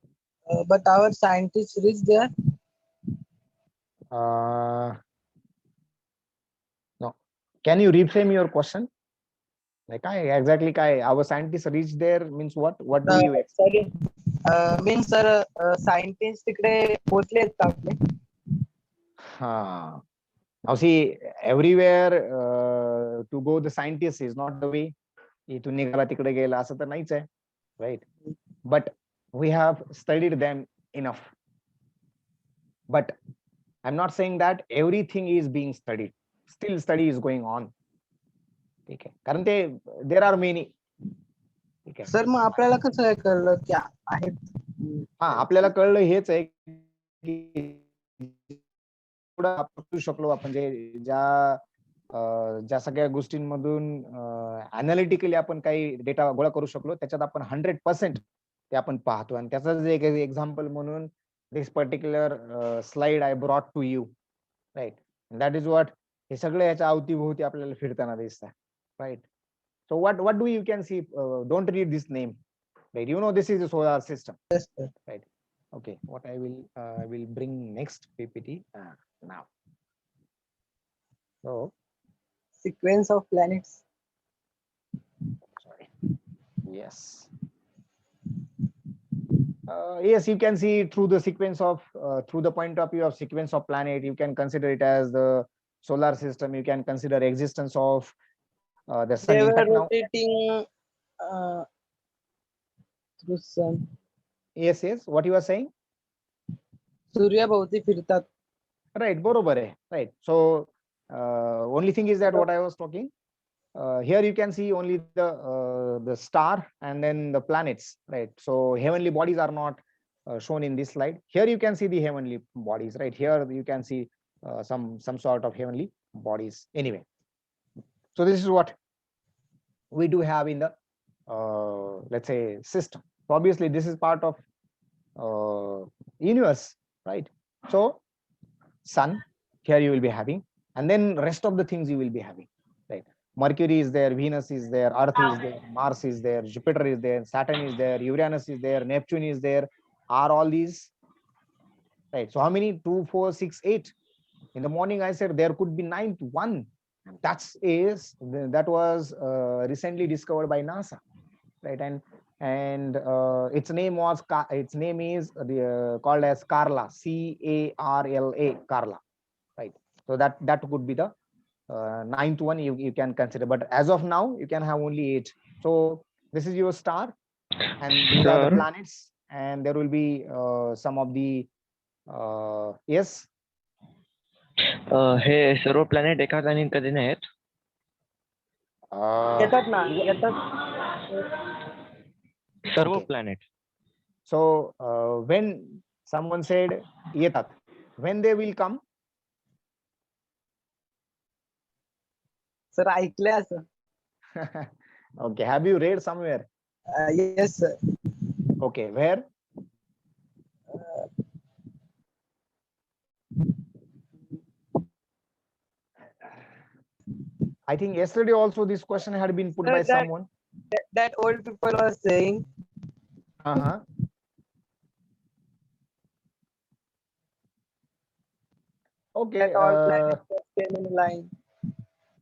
But our scientists reached there. uh no, can you reframe your question? Like I exactly our scientists reach there means what do you expect? Sorry, means sir, scientists तिकडे पोहोचलेत का आपले? Now see, everywhere to go the scientist is not the way. इथून निघाला तिकडे गेला असं तर नाहीच आहे, right? But we have studied them enough. But I'm not saying that everything is being studied. Still study is going on. ठीक आहे, कारण ते there are many. ठीक आहे. सर मग आपल्याला कसं काय कळलं की आहेत? हा, आपल्याला कळलं हेच आहे की पुढे शकलो आपण ज्या सगळ्या गोष्टींमधून अनालिटिकली आपण काही डेटा गोळा करू शकलो, त्याच्यात आपण 100% ते आपण पाहतो. आणि त्याचं एक एक्झाम्पल म्हणून this particular slide I brought to you, right? That is what हे सगळे याच्या अवतीभोवती आपल्याला फिरताना दिसतात, right? So what do you can see? Don't read this name, right? You know this is the solar system, right? Okay, what I will bring next PPT now. So Sequence of planets. sorry. Yes. Yes, you can see through the sequence of through the point of view of sequence of planet. You can consider it as the solar system. You can consider existence of the sun. They In were fact, now rotating through sun. yes, what you are saying? सूर्याभोवती फिरतात. Right, बरोबर आहे, right? So only thing is that what I was talking here, you can see only the star and then the planets, right? So heavenly bodies are not shown in this slide. Here you can see the heavenly bodies, right? Here you can see some sort of heavenly bodies. Anyway, so this is what we do have in the let's say system. So obviously this is part of universe, right? So sun here you will be having, and then rest of the things you will be having, right? Mercury is there, Venus is there, Earth is there, Mars is there, Jupiter is there, Saturn is there, Uranus is there, Neptune is there. Are all these right? So how many? 2, 4, 6, 8. In the morning, I said there could be ninth one. That was recently discovered by NASA, right? And its name is called as Carla, Carla, Carla, right? So that could be the ninth one you can consider. But as of now, you can have only 8. So this is your star, and these are the Sir. planets, and there will be some of the yes. हे सर्व planet एका लाईनीत कधी नाहीत. येतात ना येतात. सर्व Okay. Planet. So when someone said yetat, when they will come? Sir ऐकलंय असं. Okay, have you read somewhere? Yes sir. Okay, where? I think yesterday also this question had been put by someone. That old people were saying. Okay. That all planets came in line.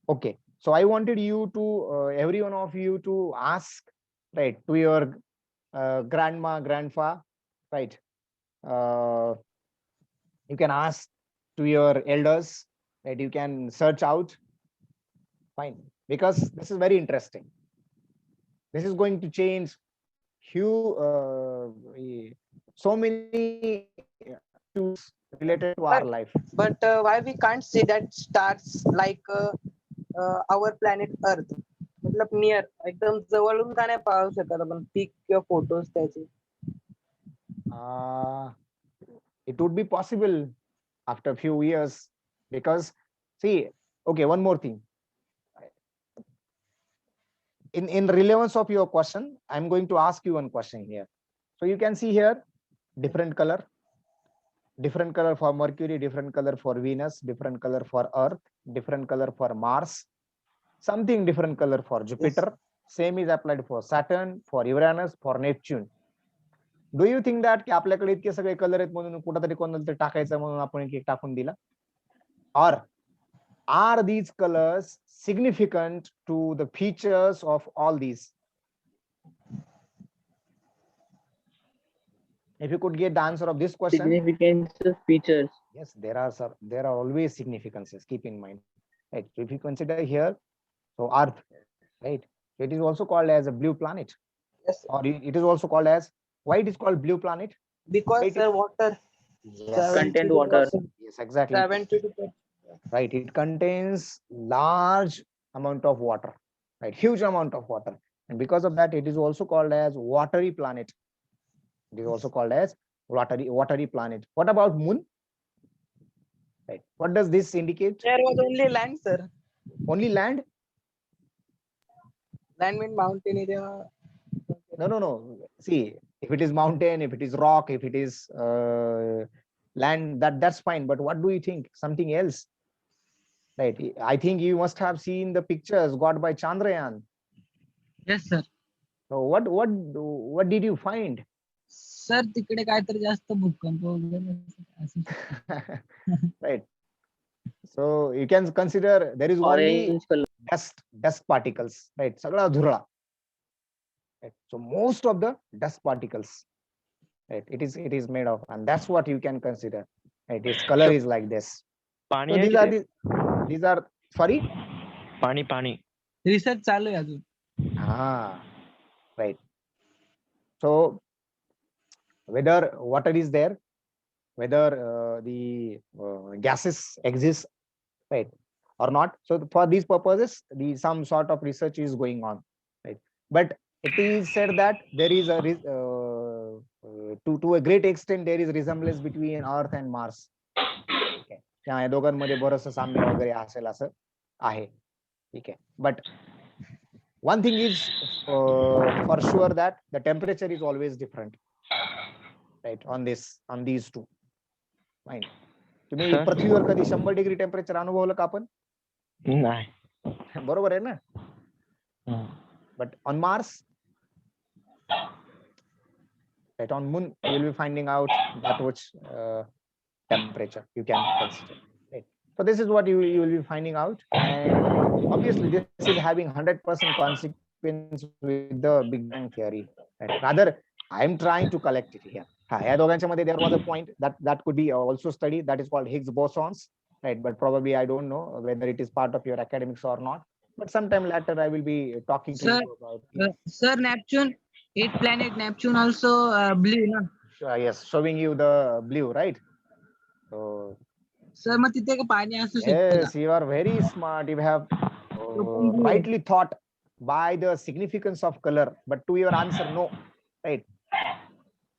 Okay, so I wanted you to every one of you to ask, right, to your grandma, grandpa, right? You can ask to your elders, right? You can search out. Fine, because this is very interesting. This is going to change so many issues related to our life. But why we can't see that stars like our planet Earth? मतलब near एकदम जवळून का नाही पाहू शकत आपण pick किंवा photos त्याचे? It would be possible after a few years, because see, okay, one more thing. In relevance of your question, I'm going to ask you one question here. So you can see here different color for Mercury, different color for Venus, different color for Earth, different color for Mars, something different color for Jupiter. Yes. Same is applied for Saturn, for Uranus, for Neptune. Do you think that की आपल्याकडे इतके सगळे colour आहेत म्हणून कुठेतरी कोणाला तरी टाकायचं म्हणून आपण एक टाकून दिला? Or are these colors significant to the features of all these? If you could get the answer of this question. Significance of features. Yes, there are always significances. Keep in mind, right? So if you consider here, so Earth, right? It is also called as a blue planet. Yes. Or it is also called as, why it is called blue planet? Because water. Yes. Contain water. Yes, exactly. 72%. Right. It contains large amount of water, right? Huge amount of water, and because of that, it is also called as watery planet. It is also called as watery planet. What about moon? Right. What does this indicate? There was only land, sir. Only land? Land means mountain area. No. See, if it is mountain, if it is rock, if it is land, that's fine. But what do you think? Something else? Right. I think you must have seen the pictures got by Chandrayaan. Yes, sir. So what did you find? Sir तिकडे काहीतरी जास्त भूकंप वगैरे. Right. So you can consider there is only dust particles, right? Sagla dhurla. Right. So most of the dust particles, right? It is made of, and that's what you can consider. Right. Its color is like this. So these are sorry. पाणी. Research चालू आहे अजून. Right. So whether water is there, whether the gases exist, right, or not. So for these purposes, some sort of research is going on, right? But it is said that there is to a great extent there is resemblance between Earth and Mars. Okay. या दोघांमध्ये बरंचसं साम्य वगैरे असेल असं आहे. ठीक आहे. But one thing is for sure that the temperature is always different, right? On these two. Fine. तुम्ही पृथ्वीवर कधी 100 डिग्री टेम्परेचर अनुभवलं का आपण? नाही. बरोबर आहे ना. But on Mars, right, on Moon, you will be finding out that much temperature you can consider. Right. So this is what you will be finding out, and obviously this is having 100% consequence with the Big Bang theory. Right. Rather, I am trying to collect it here. या दोघांच्यामध्ये there was a point that could be also studied, that is called Higgs bosons, right? But probably I don't know whether it is part of your academics or not. But sometime later I will be talking to Sir, you about it. Sir, Neptune, eighth planet Neptune also blue, na? Yes, showing you the blue, right? So Sir, मग तिथे का पाणी असू शकतं yes, you are very smart. You have blue. rightly thought by the significance of color, but to your answer, no, right?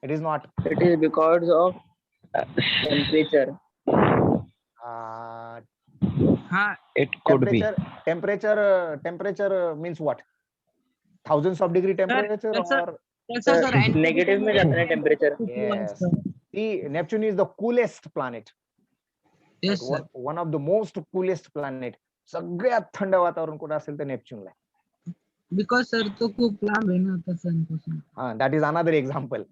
It is not. It is because of temperature. Uh, हा It could be. temperature means what? Thousands of degree temperature that's a- or त्याचा sir Negative में जाता है temperature. yes. See, Neptune is the coolest planet. Yes, Right? sir. One of the most coolest planet. सगळ्यात थंड वातावरण कुठे असेल तर नेपच्यूनला. Because सर तो खूप लांब आहे ना आता sun पासून. हा, that is another example,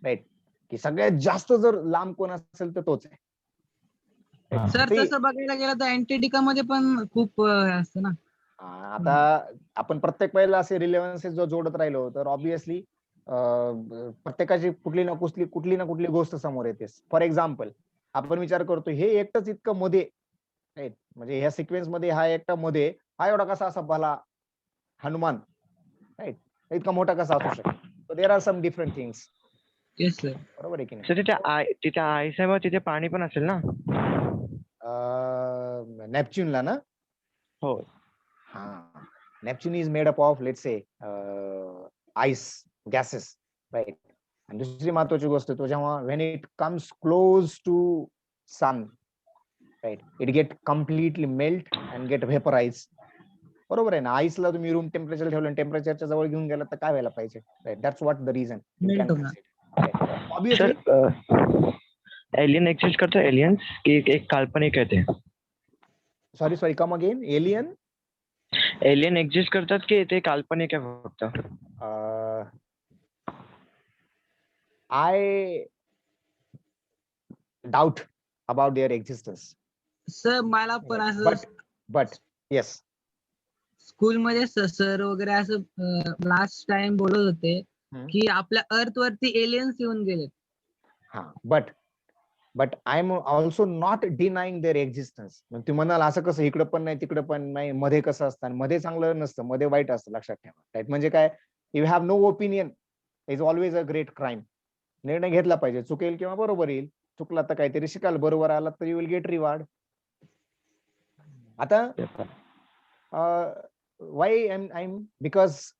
right, की सगळ्यात जास्त जर लांब कोण असेल तर तोच आहे. सर See, तसं बघायला गेलं तर अँटार्क्टिका मध्ये पण खूप असतं ना. आता आपण प्रत्येक वेळेला असे रिलेव्हन्सेस जो जोडत राहिलो तर ऑब्विसली प्रत्येकाची कुठली ना कुठली गोष्ट समोर येते. फॉर एक्झाम्पल, आपण विचार करतो हे एकटंच इतकं मध्ये, राईट, म्हणजे ह्या सिक्वेन्स मध्ये हा एकटा मध्ये, हा एवढा कसा असा भला हनुमान, राईट, इतका मोठा कसा असू शकतो. There are some different things. Yes sir. बरोबर आहे की नाही. सर तिथे आईस आहे, मग तिथे पाणी पण असेल ना. नेपच्यूनला ना. हो. हा, Neptune is made up of let's say ice gases, right. आणि दुसरी महत्वाची गोष्ट, तो जेव्हा when it comes close to sun, right, it get completely melt and get vaporise. बरोबर आहे ना. आईसला तुम्ही रूम टेम्परेचर ठेवलं, टेम्परेचरच्या जवळ घेऊन गेला तर काय व्हायला पाहिजे, right. That's what the reason you can consider. Obviously sir alien exist करतो, एलियन्स की एक काल्पनिक आहे ते. Sorry come again. Alien exist करतात की ते काल्पनिक आहे फक्त. I doubt about their existence. Sir मला पण असं But yes. स्कूल मध्ये सर वगैरे असं लास्ट टाइम बोलत होते की आपल्या अर्थ वरती एलियन्स येऊन गेलेत. हा, but I'm also not denying their existence. मग तू म्हणाल असं कसं, इकडं पण नाही तिकडं पण नाही, मध्ये कसं असतं, मध्ये चांगलं नसतं, मध्ये वाईट असतं, लक्षात ठेवा. राईट, म्हणजे काय, you have no opinion is always a great crime. निर्णय घेतला पाहिजे, चुकेल किंवा बरोबर येईल. चुकला तर काहीतरी शिकाल, बरोबर आला तर यू विल गेट रिवॉर्ड. आता वाय I'm because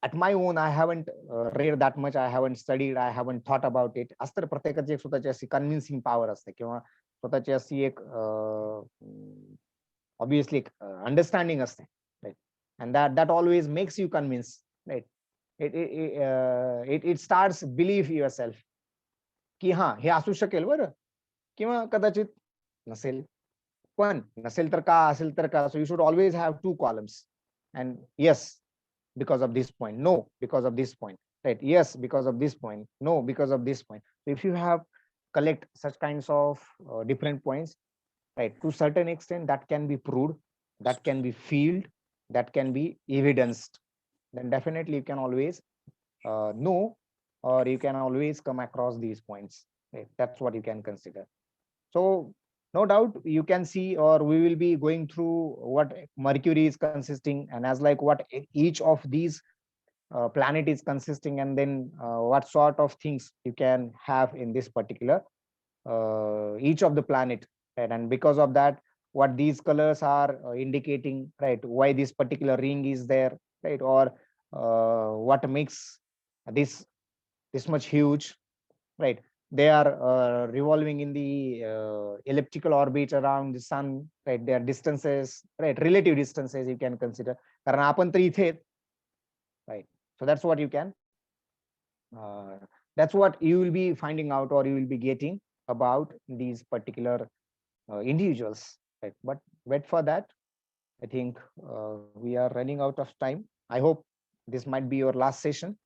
at my own I haven't read that much, I haven't studied, I haven't thought about it. असतं प्रत्येकाची एक स्वतःची अशी कन्व्हिन्सिंग पॉवर असते किंवा स्वतःची अशी एक ऑब्विसली एक अंडरस्टँडिंग असते, right. And that always makes you convince, right. It starts believe yourself की हा हे असू शकेल बरं, किंवा कदाचित नसेल, पण नसेल तर का, असेल तर का. So you should always have two columns. And yes because of this point, no because of this point, right, yes because of this point, no because of this point. So if you have collect such kinds of different points, right, to certain extent that can be proved, that can be felt, that can be evidenced, then definitely you can always know, or you can always come across these points, right. That's what you can consider. So no doubt you can see, or we will be going through what Mercury is consisting, and as like what each of these planet is consisting, and then what sort of things you can have in this particular each of the planet, right. And because of that, what these colors are indicating, right, why this particular ring is there, right, or what makes this much huge, right. They are revolving in the elliptical orbit around the sun, right. Their distances, right, relative distances you can consider, कारण आपण तर इथे, right. So that's what you can that's what you will be finding out, or you will be getting about these particular individuals, right. But wait for that, I think we are running out of time. I hope this might be your last session.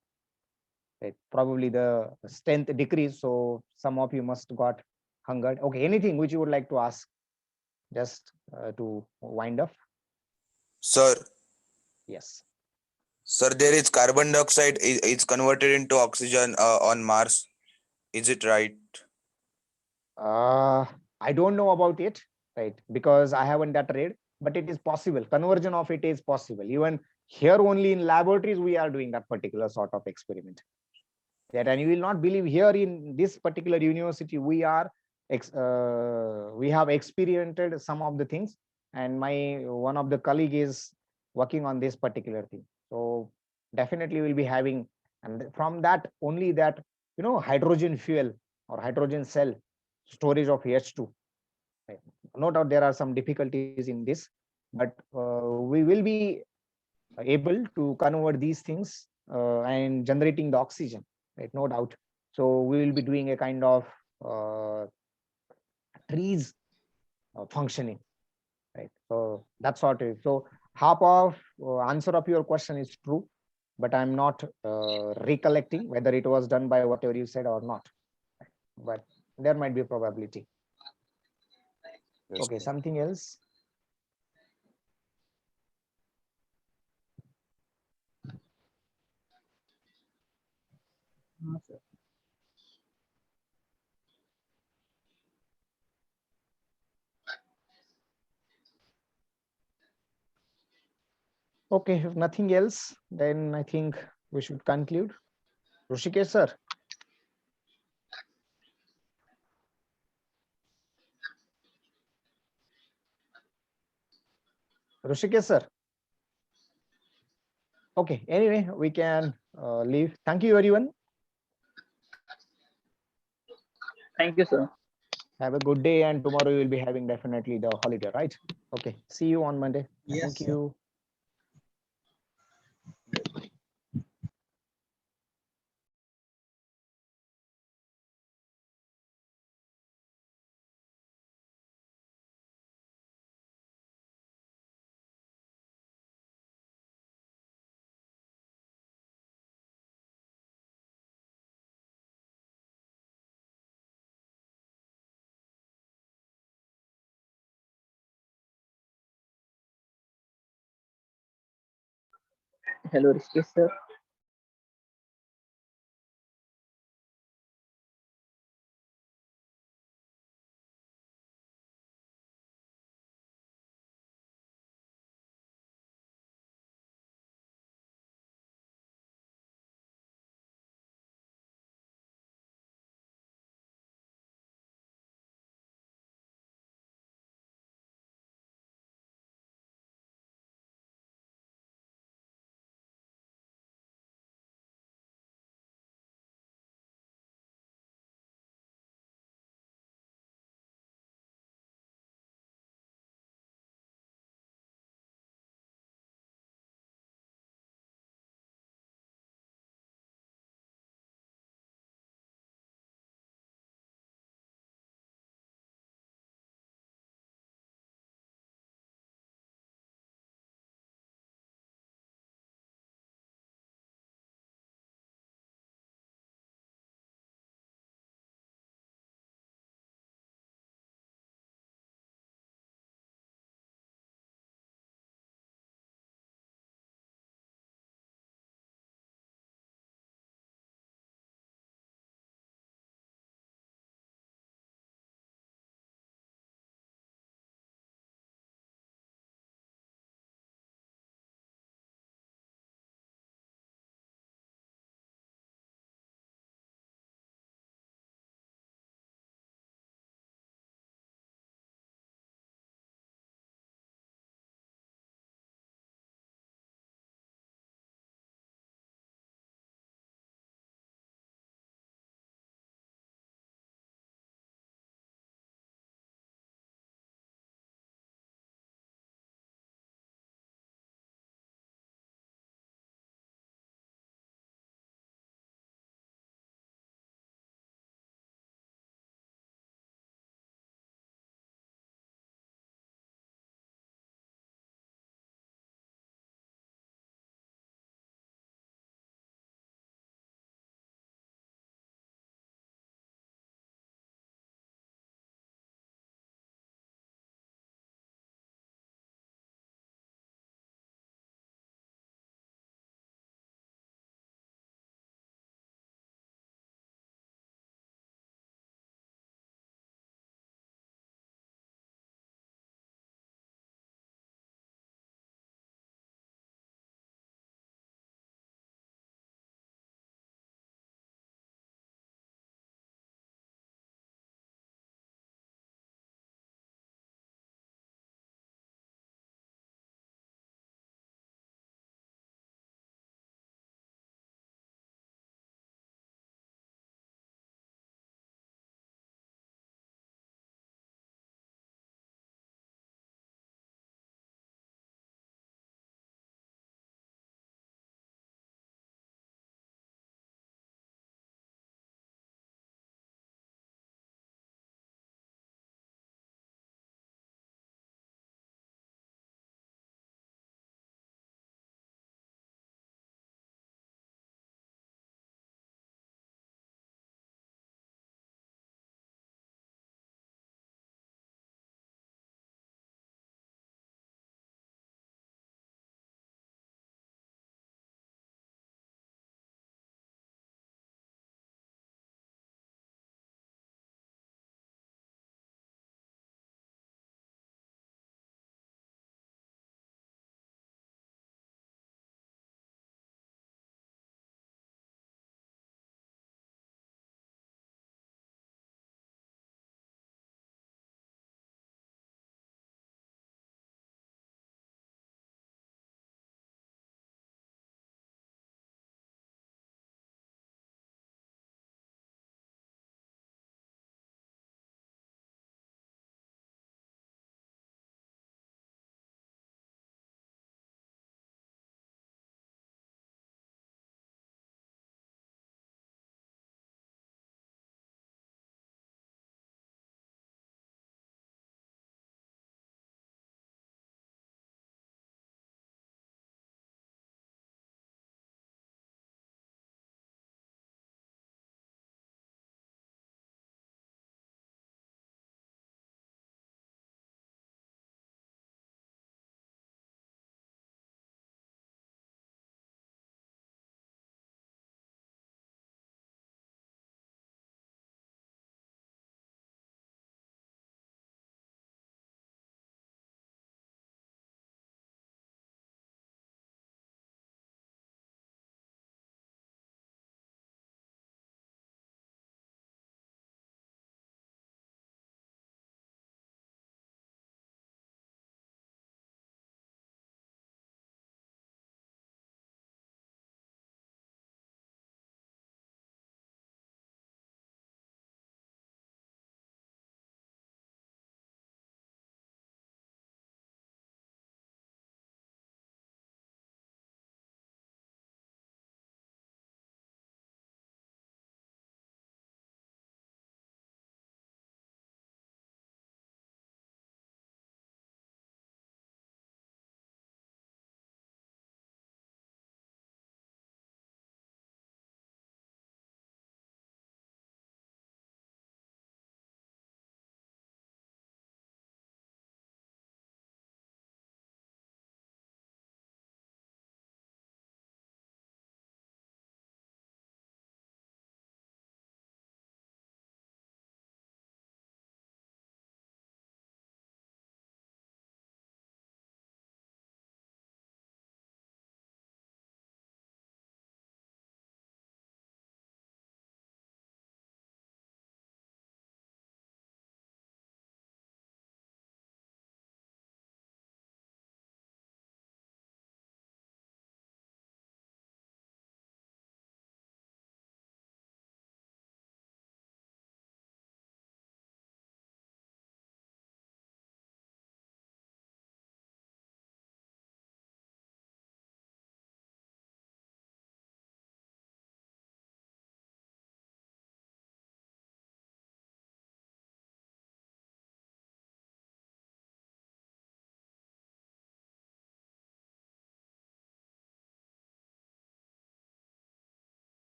Right? Probably the strength decreased, so some of you must got hungered. Okay, anything which you would like to ask, just to wind up? Sir, Yes. sir, there is carbon dioxide is converted into oxygen on Mars. Is it right? I don't know about it, right? Because I haven't that read, but it is possible. Conversion of it is possible. Even here, only in laboratories, we are doing that particular sort of experiment. That, and you will not believe, here in this particular university, we have experienced some of the things, and my one of the colleague is working on this particular thing. So definitely we'll be having, and from that only that, hydrogen fuel or hydrogen cell storage of H2. Right? No doubt there are some difficulties in this, but we will be able to convert these things and generating the oxygen, right? No doubt. So we will be doing a kind of trees functioning, right? So that's what it is. So half of answer of your question is true, but I'm not recollecting whether it was done by whatever you said or not. But there might be a probability. Yes, Okay, sir. something else? No, sir. Okay, if nothing else, then I think we should conclude. Rushikesh sir. Rushikesh sir. Okay, anyway, we can leave. Thank you, everyone. Thank you, sir. Have a good day, and tomorrow you will be having definitely the holiday, right? Okay, see you on Monday. Yes, Thank sir. you. Hello, Rishikesh, sir.